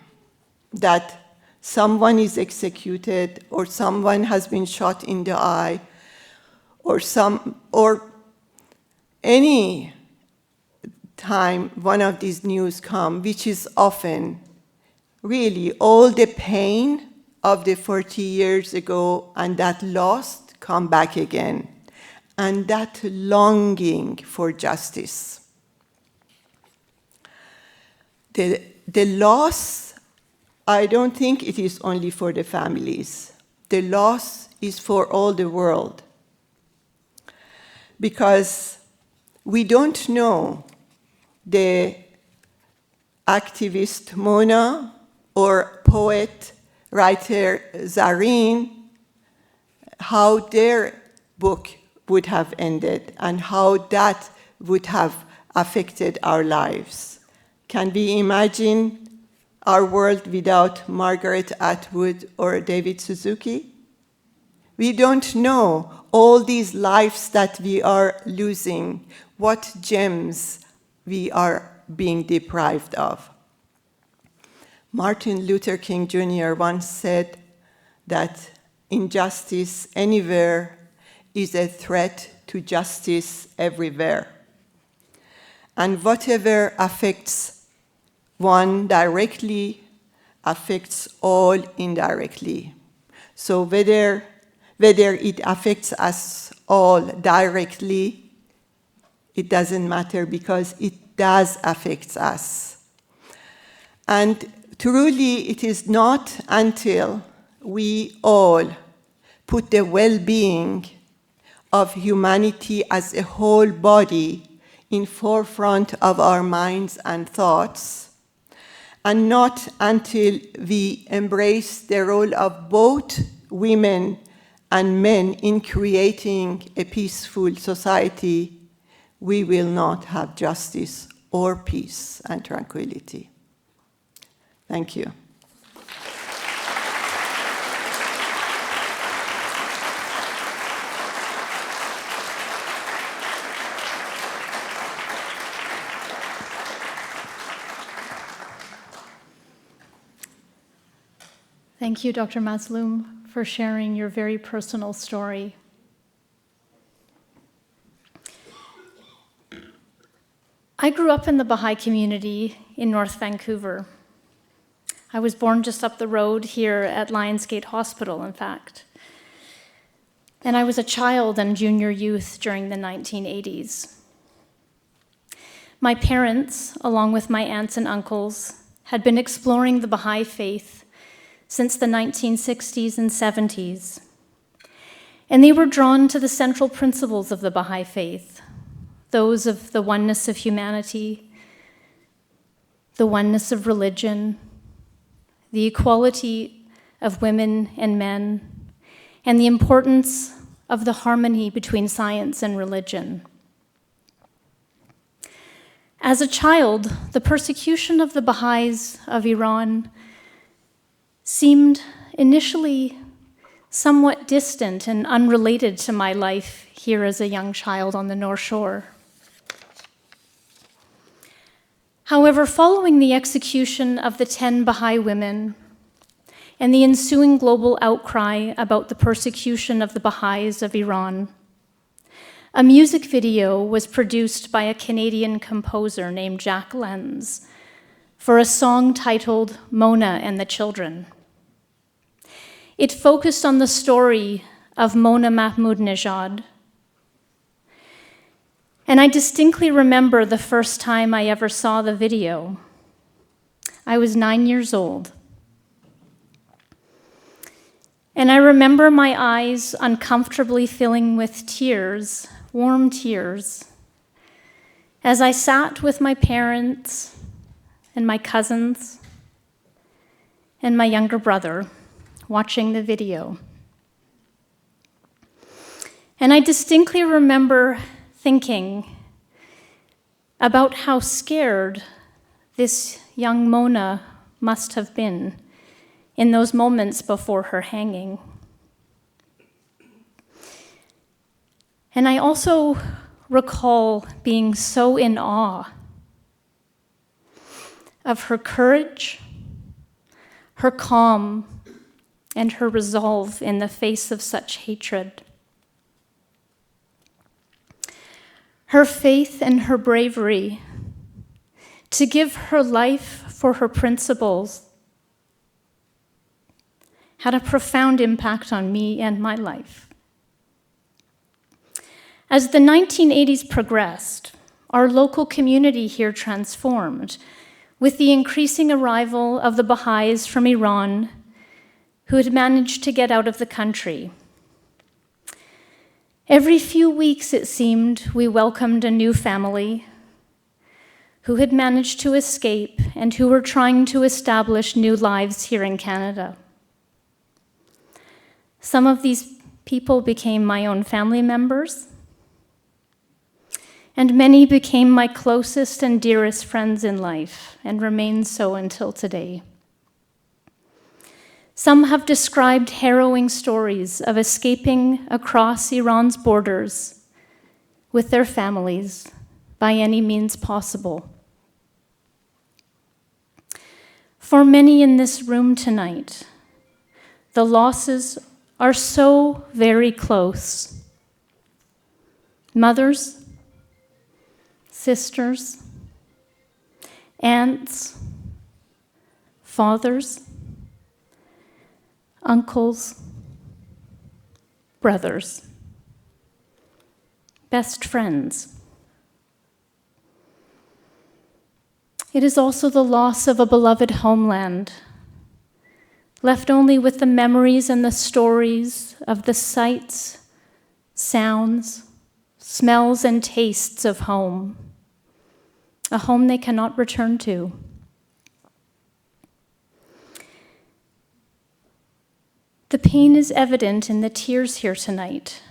that someone is executed or someone has been shot in the eye or any time one of these news come, which is often really all the pain of the 40 years ago and that loss come back again, and that longing for justice. The loss, I don't think it is only for the families. The loss is for all the world. Because we don't know the activist Mona or poet, writer Zareen, how their book would have ended and how that would have affected our lives. Can we imagine our world without Margaret Atwood or David Suzuki? We don't know all these lives that we are losing, what gems we are being deprived of. Martin Luther King Jr. once said that injustice anywhere is a threat to justice everywhere. And whatever affects one directly affects all indirectly. So whether it affects us all directly, it doesn't matter because it does affect us. And truly, it is not until we all put the well-being of humanity as a whole body in forefront of our minds and thoughts, and not until we embrace the role of both women and men in creating a peaceful society, we will not have justice or peace and tranquility. Thank you. Thank you, Dr. Mazloum, for sharing your very personal story. I grew up in the Baha'i community in North Vancouver. I was born just up the road here at Lionsgate Hospital, in fact. And I was a child and junior youth during the 1980s. My parents, along with my aunts and uncles, had been exploring the Baha'i faith since the 1960s and 70s. And they were drawn to the central principles of the Baha'i faith, those of the oneness of humanity, the oneness of religion, the equality of women and men, and the importance of the harmony between science and religion. As a child, the persecution of the Baha'is of Iran seemed initially somewhat distant and unrelated to my life here as a young child on the North Shore. However, following the execution of the 10 Baha'i women and the ensuing global outcry about the persecution of the Baha'is of Iran, a music video was produced by a Canadian composer named Jack Lenz for a song titled Mona and the Children. It focused on the story of Mona Mahmoudnejad. And I distinctly remember the first time I ever saw the video. I was 9 years old. And I remember my eyes uncomfortably filling with tears, warm tears, as I sat with my parents and my cousins and my younger brother watching the video. And I distinctly remember thinking about how scared this young Mona must have been in those moments before her hanging. And I also recall being so in awe of her courage, her calm, and her resolve in the face of such hatred. Her faith and her bravery to give her life for her principles had a profound impact on me and my life. As the 1980s progressed, our local community here transformed with the increasing arrival of the Baha'is from Iran who had managed to get out of the country. Every few weeks, it seemed, we welcomed a new family who had managed to escape and who were trying to establish new lives here in Canada. Some of these people became my own family members, and many became my closest and dearest friends in life and remain so until today. Some have described harrowing stories of escaping across Iran's borders with their families by any means possible. For many in this room tonight, the losses are so very close. Mothers, sisters, aunts, fathers, uncles, brothers, best friends. It is also the loss of a beloved homeland, left only with the memories and the stories of the sights, sounds, smells, and tastes of home, a home they cannot return to. The pain is evident in the tears here tonight.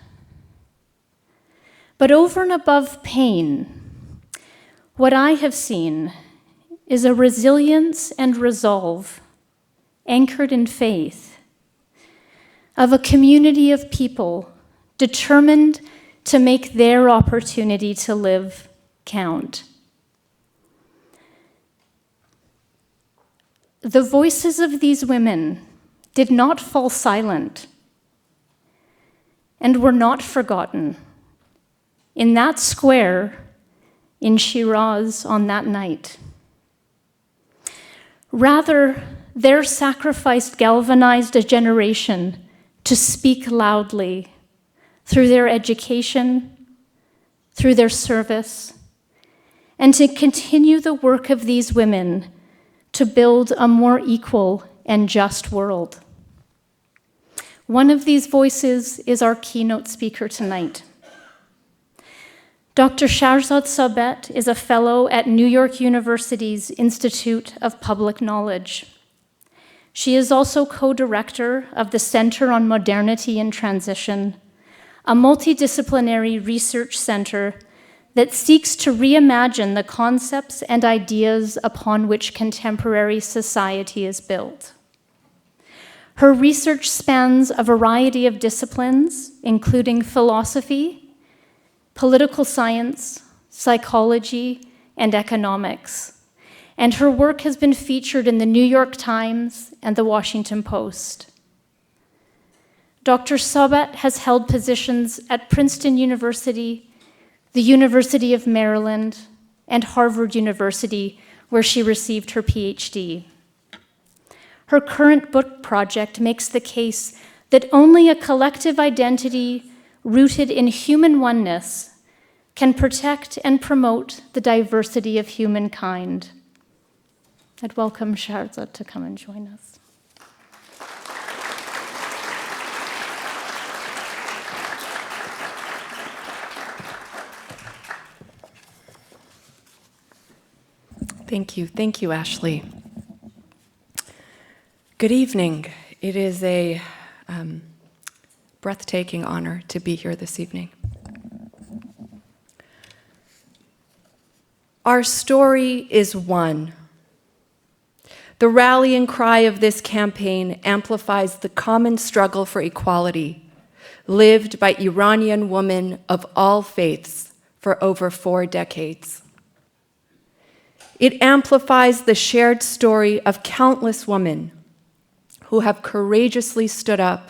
But over and above pain, what I have seen is a resilience and resolve anchored in faith of a community of people determined to make their opportunity to live count. The voices of these women did not fall silent and were not forgotten in that square in Shiraz on that night. Rather, their sacrifice galvanized a generation to speak loudly through their education, through their service, and to continue the work of these women to build a more equal and just world. One of these voices is our keynote speaker tonight. Dr. Shiraz Sobet is a fellow at New York University's Institute of Public Knowledge. She is also co-director of the Center on Modernity and Transition, a multidisciplinary research center that seeks to reimagine the concepts and ideas upon which contemporary society is built. Her research spans a variety of disciplines, including philosophy, political science, psychology, and economics. And her work has been featured in the New York Times and the Washington Post. Dr. Sobet has held positions at Princeton University, the University of Maryland, and Harvard University, where she received her PhD. Her current book project makes the case that only a collective identity rooted in human oneness can protect and promote the diversity of humankind. I'd welcome Shiraz to come and join us. Thank you, Ashley. Good evening. It is a breathtaking honor to be here this evening. Our story is one. The rallying cry of this campaign amplifies the common struggle for equality lived by Iranian women of all faiths for over 4 decades. It amplifies the shared story of countless women who have courageously stood up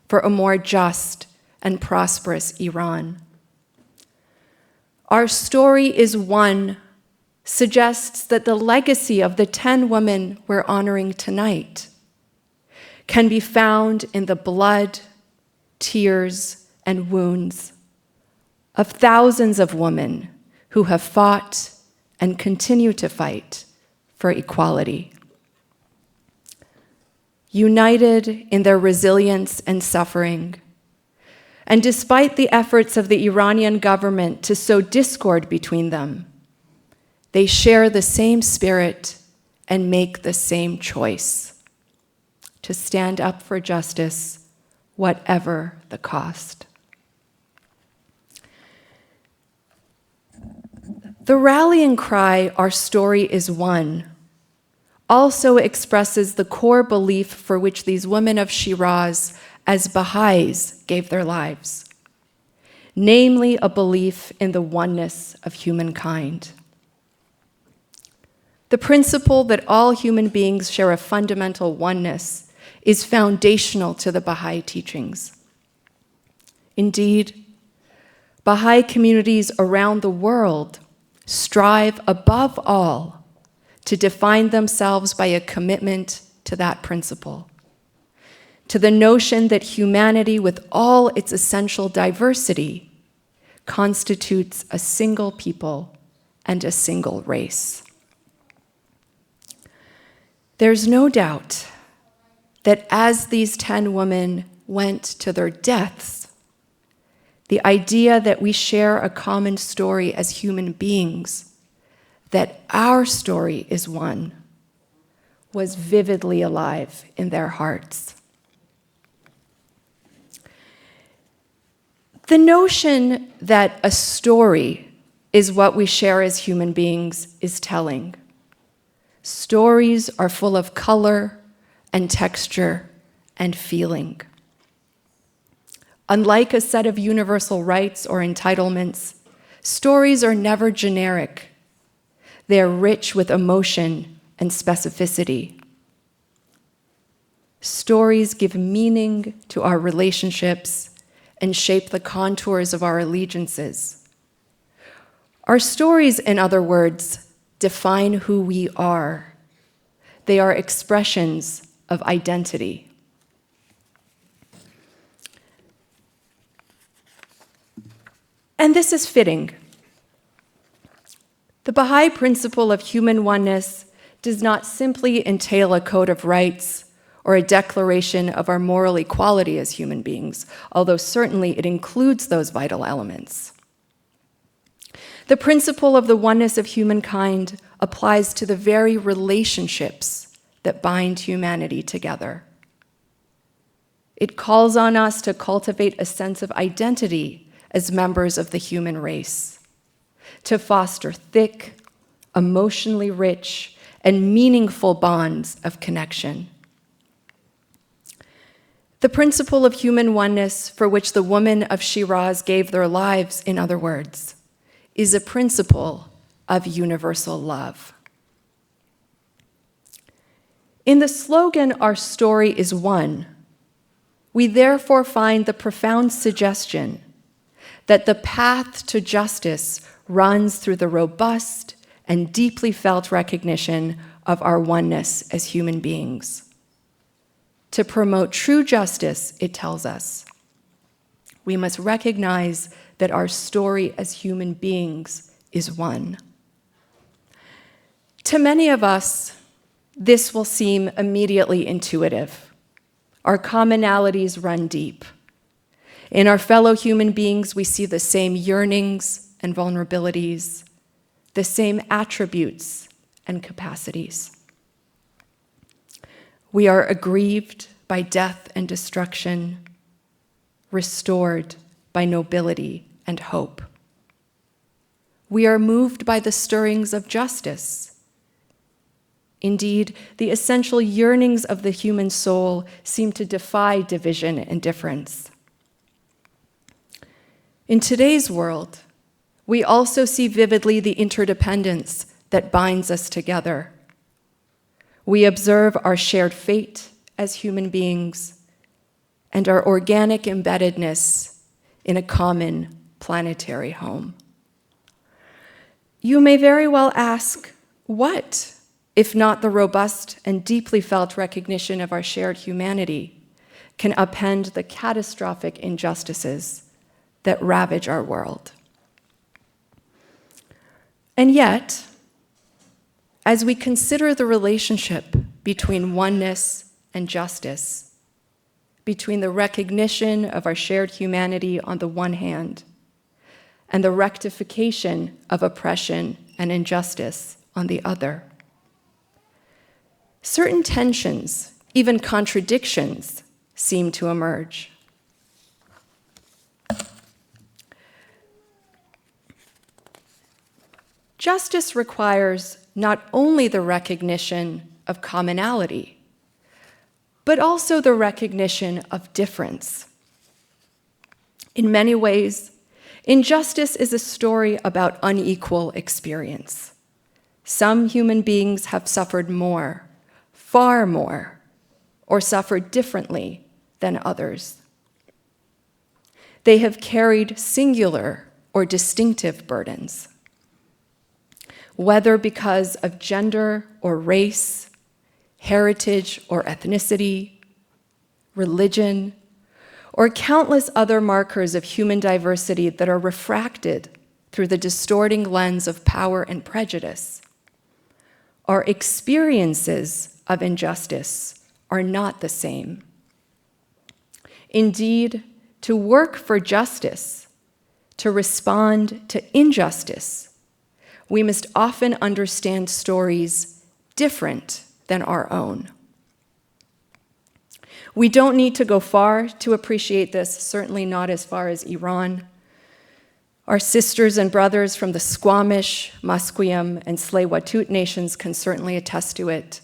for a more just and prosperous Iran. Our story is one suggests that the legacy of the 10 women we're honoring tonight can be found in the blood, tears, and wounds of thousands of women who have fought and continue to fight for equality. United in their resilience and suffering, and despite the efforts of the Iranian government to sow discord between them, they share the same spirit and make the same choice: to stand up for justice, whatever the cost. The rallying cry, "Our story is one," also expresses the core belief for which these women of Shiraz as Bahá'ís gave their lives, namely a belief in the oneness of humankind. The principle that all human beings share a fundamental oneness is foundational to the Bahá'í teachings. Indeed, Bahá'í communities around the world strive above all to define themselves by a commitment to that principle, to the notion that humanity, with all its essential diversity, constitutes a single people and a single race. There's no doubt that as these 10 women went to their deaths, the idea that we share a common story as human beings, that our story is one, was vividly alive in their hearts. The notion that a story is what we share as human beings is telling. Stories are full of color and texture and feeling. Unlike a set of universal rights or entitlements, stories are never generic. They are rich with emotion and specificity. Stories give meaning to our relationships and shape the contours of our allegiances. Our stories, in other words, define who we are. They are expressions of identity. And this is fitting. The Bahá'í principle of human oneness does not simply entail a code of rights or a declaration of our moral equality as human beings, although certainly it includes those vital elements. The principle of the oneness of humankind applies to the very relationships that bind humanity together. It calls on us to cultivate a sense of identity as members of the human race, to foster thick, emotionally rich, and meaningful bonds of connection. The principle of human oneness for which the women of Shiraz gave their lives, in other words, is a principle of universal love. In the slogan, "Our story is one," we therefore find the profound suggestion that the path to justice runs through the robust and deeply felt recognition of our oneness as human beings. To promote true justice, it tells us, we must recognize that our story as human beings is one. To many of us, this will seem immediately intuitive. Our commonalities run deep. In our fellow human beings, we see the same yearnings and vulnerabilities, the same attributes and capacities. We are aggrieved by death and destruction, restored by nobility and hope. We are moved by the stirrings of justice. Indeed, the essential yearnings of the human soul seem to defy division and difference. In today's world, we also see vividly the interdependence that binds us together. We observe our shared fate as human beings and our organic embeddedness in a common planetary home. You may very well ask, what, if not the robust and deeply felt recognition of our shared humanity, can upend the catastrophic injustices that ravage our world? And yet, as we consider the relationship between oneness and justice, between the recognition of our shared humanity on the one hand, and the rectification of oppression and injustice on the other, certain tensions, even contradictions, seem to emerge. Justice requires not only the recognition of commonality, but also the recognition of difference. In many ways, injustice is a story about unequal experience. Some human beings have suffered more, far more, or suffered differently than others. They have carried singular or distinctive burdens. Whether because of gender or race, heritage or ethnicity, religion, or countless other markers of human diversity that are refracted through the distorting lens of power and prejudice, our experiences of injustice are not the same. Indeed, to work for justice, to respond to injustice, we must often understand stories different than our own. We don't need to go far to appreciate this, certainly not as far as Iran. Our sisters and brothers from the Squamish, Musqueam, and Tsleil-Waututh nations can certainly attest to it.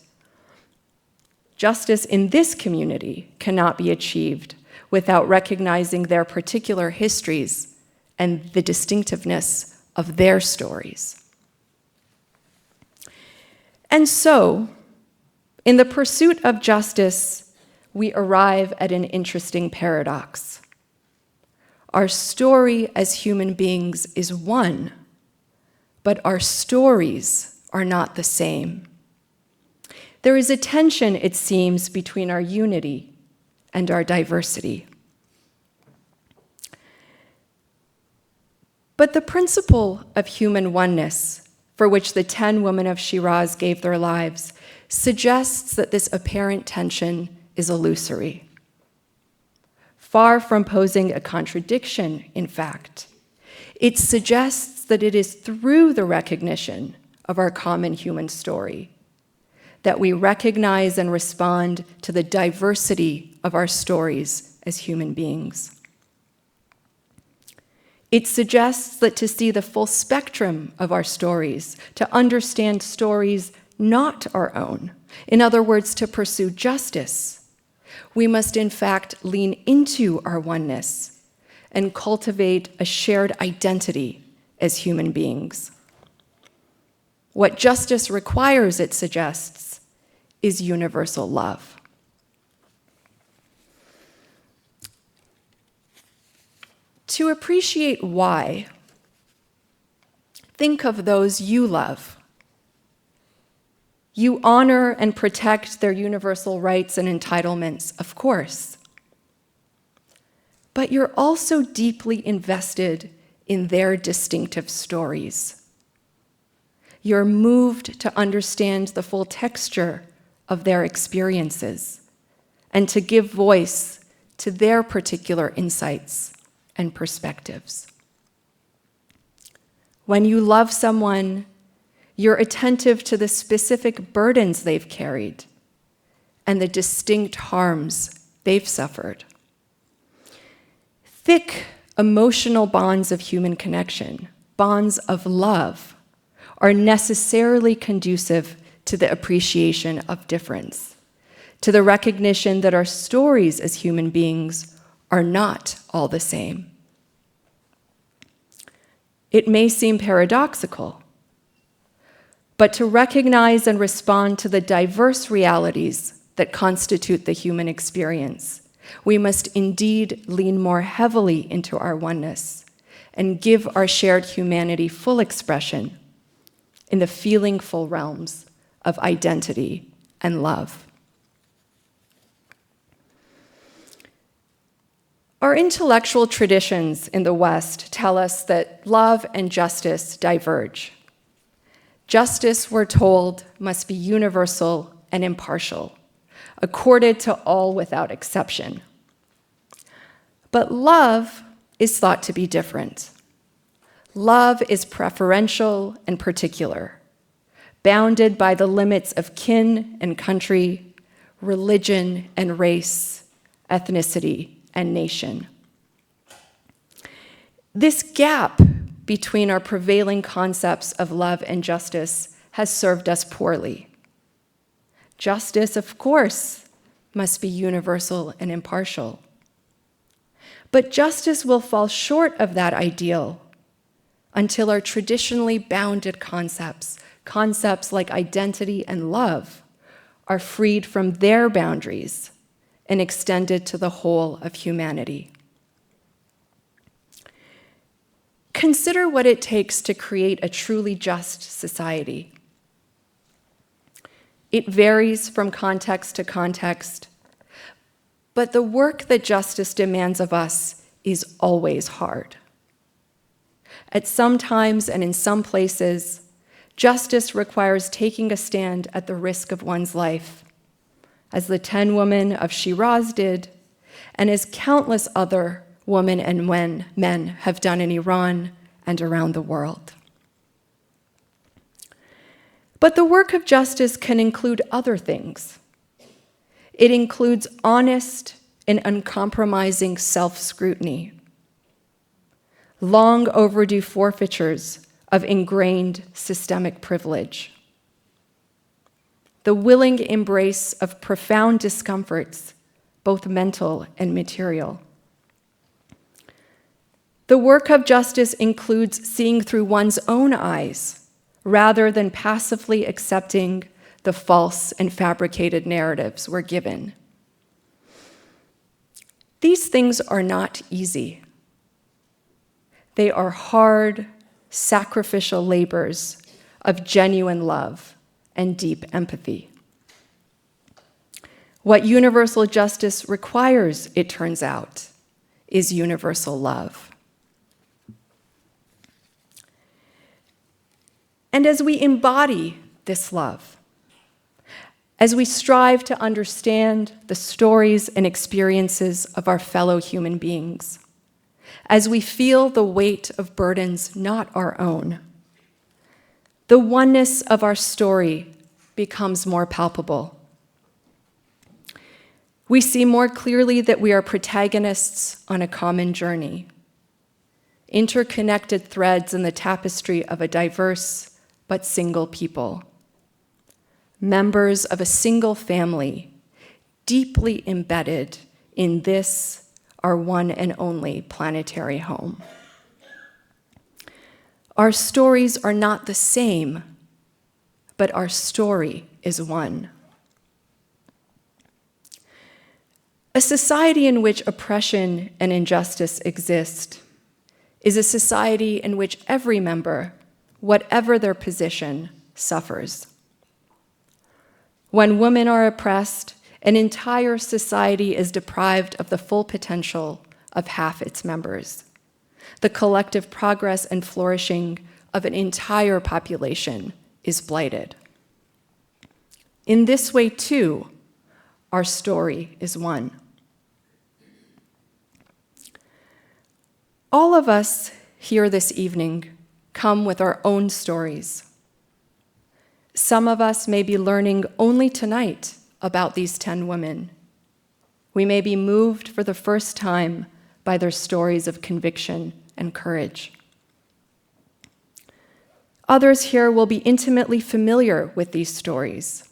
Justice in this community cannot be achieved without recognizing their particular histories and the distinctiveness of their stories. And so, in the pursuit of justice, we arrive at an interesting paradox. Our story as human beings is one, but our stories are not the same. There is a tension, it seems, between our unity and our diversity. But the principle of human oneness, for which the 10 women of Shiraz gave their lives, suggests that this apparent tension is illusory. Far from posing a contradiction, in fact, it suggests that it is through the recognition of our common human story that we recognize and respond to the diversity of our stories as human beings. It suggests that to see the full spectrum of our stories, to understand stories not our own, in other words, to pursue justice, we must in fact lean into our oneness and cultivate a shared identity as human beings. What justice requires, it suggests, is universal love. To appreciate why, think of those you love. You honor and protect their universal rights and entitlements, of course. But you're also deeply invested in their distinctive stories. You're moved to understand the full texture of their experiences and to give voice to their particular insights and perspectives. When you love someone, you're attentive to the specific burdens they've carried and the distinct harms they've suffered. Thick emotional bonds of human connection, bonds of love, are necessarily conducive to the appreciation of difference, to the recognition that our stories as human beings are not all the same. It may seem paradoxical, but to recognize and respond to the diverse realities that constitute the human experience, we must indeed lean more heavily into our oneness and give our shared humanity full expression in the feelingful realms of identity and love. Our intellectual traditions in the West tell us that love and justice diverge. Justice, we're told, must be universal and impartial, accorded to all without exception. But love is thought to be different. Love is preferential and particular, bounded by the limits of kin and country, religion and race, ethnicity and nation. This gap between our prevailing concepts of love and justice has served us poorly. Justice, of course, must be universal and impartial. But justice will fall short of that ideal until our traditionally bounded concepts like identity and love, are freed from their boundaries and extended to the whole of humanity. Consider what it takes to create a truly just society. It varies from context to context, but the work that justice demands of us is always hard. At some times and in some places, justice requires taking a stand at the risk of one's life, as the 10 women of Shiraz did, and as countless other women and men have done in Iran and around the world. But the work of justice can include other things. It includes honest and uncompromising self-scrutiny, long overdue forfeitures of ingrained systemic privilege, the willing embrace of profound discomforts, both mental and material. The work of justice includes seeing through one's own eyes rather than passively accepting the false and fabricated narratives we're given. These things are not easy. They are hard, sacrificial labors of genuine love and deep empathy. What universal justice requires, it turns out, is universal love. And as we embody this love, as we strive to understand the stories and experiences of our fellow human beings, as we feel the weight of burdens not our own, the oneness of our story becomes more palpable. We see more clearly that we are protagonists on a common journey, interconnected threads in the tapestry of a diverse but single people, members of a single family, deeply embedded in this, our one and only planetary home. Our stories are not the same, but our story is one. A society in which oppression and injustice exist is a society in which every member, whatever their position, suffers. When women are oppressed, an entire society is deprived of the full potential of half its members. The collective progress and flourishing of an entire population is blighted. In this way, too, our story is one. All of us here this evening come with our own stories. Some of us may be learning only tonight about these 10 women. We may be moved for the first time by their stories of conviction and courage. Others here will be intimately familiar with these stories,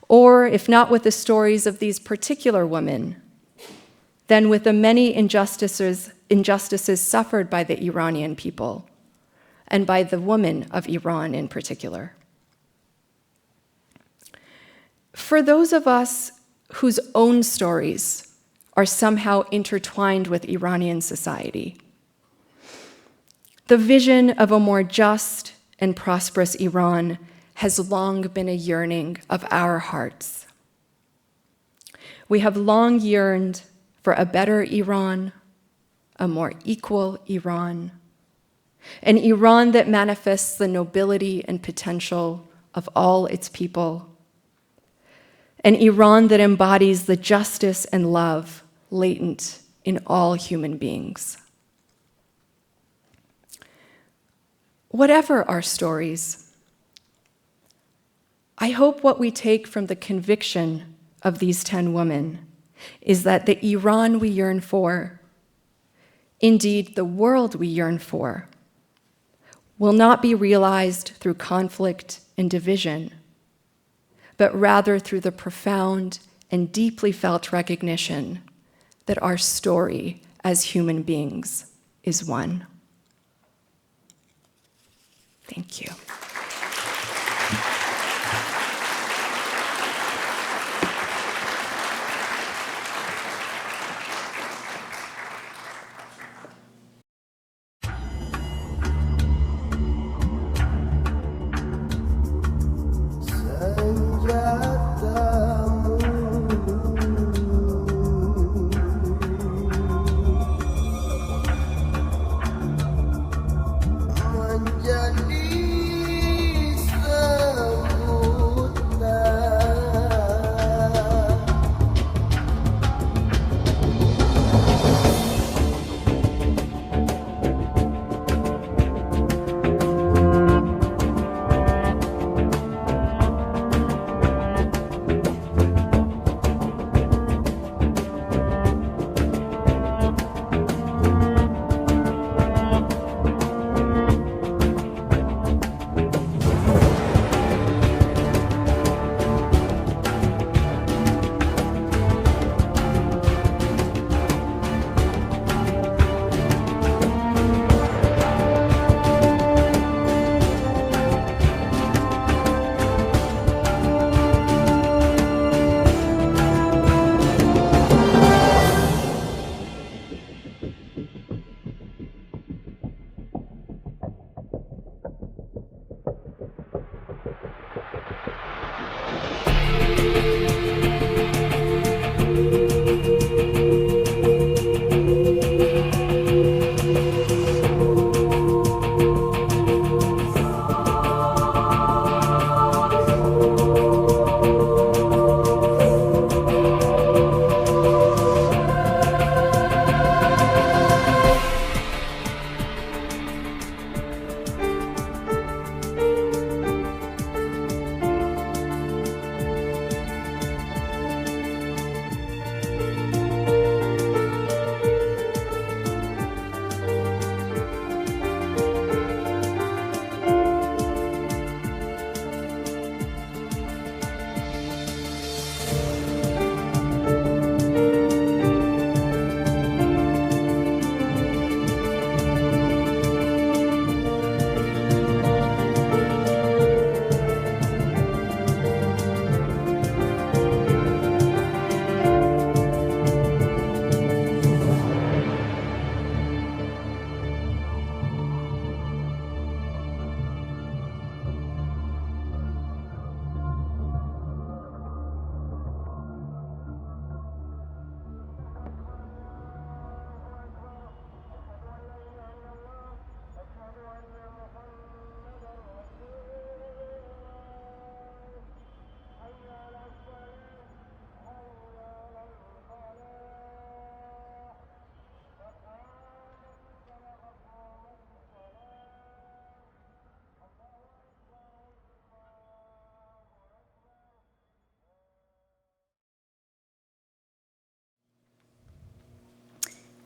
or if not with the stories of these particular women, then with the many injustices suffered by the Iranian people and by the women of Iran in particular. For those of us whose own stories are somehow intertwined with Iranian society, the vision of a more just and prosperous Iran has long been a yearning of our hearts. We have long yearned for a better Iran, a more equal Iran, an Iran that manifests the nobility and potential of all its people, an Iran that embodies the justice and love latent in all human beings. Whatever our stories, I hope what we take from the conviction of these 10 women is that the Iran we yearn for, indeed the world we yearn for, will not be realized through conflict and division, but rather through the profound and deeply felt recognition that our story as human beings is one. Thank you. Manjali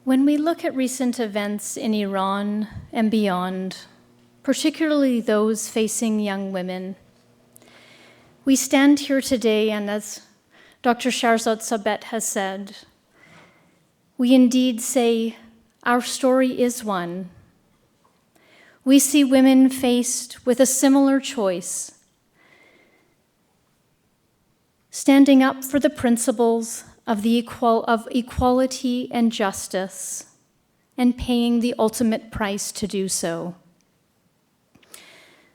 When we look at recent events in Iran and beyond, particularly those facing young women, we stand here today, and as Dr. Shahrzad Sabet has said, we indeed say our story is one. We see women faced with a similar choice, standing up for the principles of equality and justice, and paying the ultimate price to do so.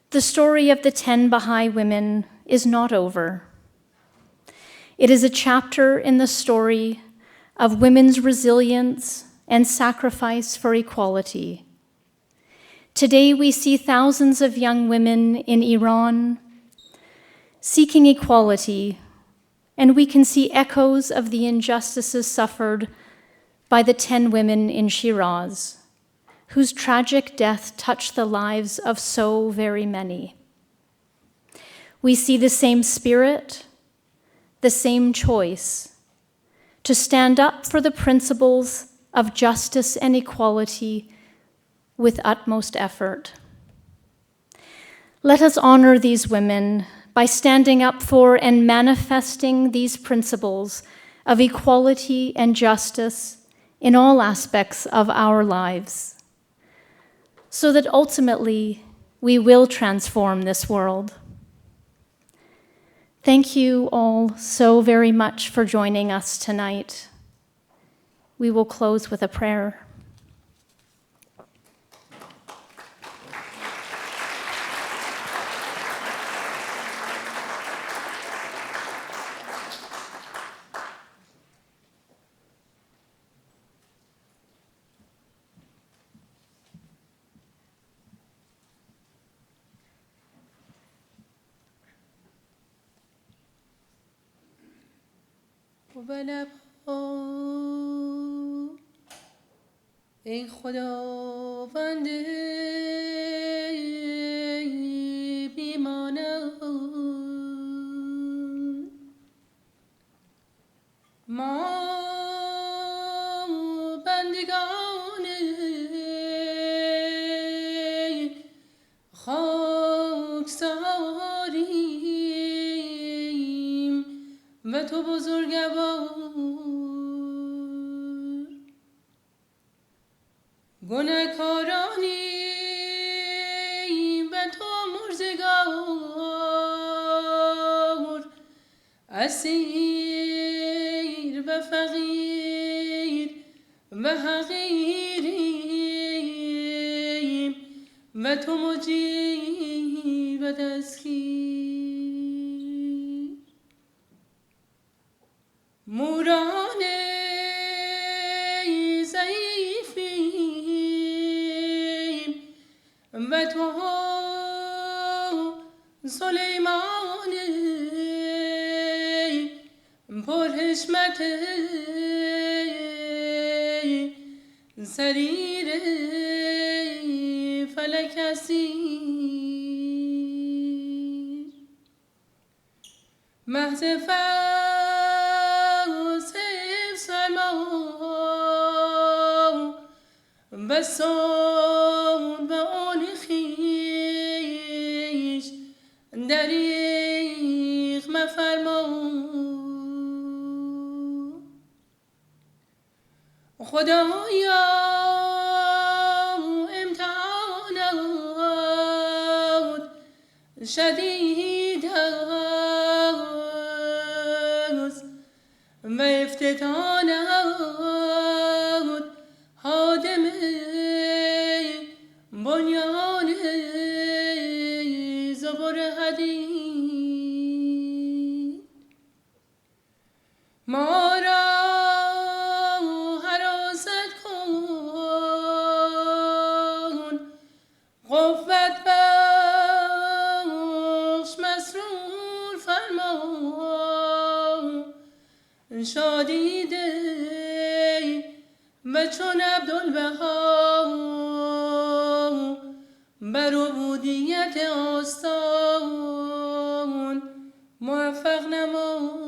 The story of the 10 Baha'i women is not over. It is a chapter in the story of women's resilience and sacrifice for equality. Today, we see thousands of young women in Iran seeking equality, and we can see echoes of the injustices suffered by the 10 women in Shiraz, whose tragic death touched the lives of so very many. We see the same spirit, the same choice, to stand up for the principles of justice and equality with utmost effort. Let us honor these women by standing up for and manifesting these principles of equality and justice in all aspects of our lives, so that ultimately we will transform this world. Thank you all so very much for joining us tonight. We will close with a prayer. ای خداوند بی‌مانند، ما بندگان خاکساریم و تو بزرگوار، گناهکارانیم و تو مرزگار، اسیر و فقیر و حقیریم و تو مجیب و تذکیر، موران و تو سلیمان پرحشمت سریر فلک اسیر، محض فاسف سلما و صون و آن خویش دریغ مفرما، خدایا امتحانات شدید است و افتتانات هادم بنیان زبر حدید، ما را حراست کن، قوت بخش، مسرور فرما، شادی ده و چون عبدالبها بر عبودیت آستان موفق نما.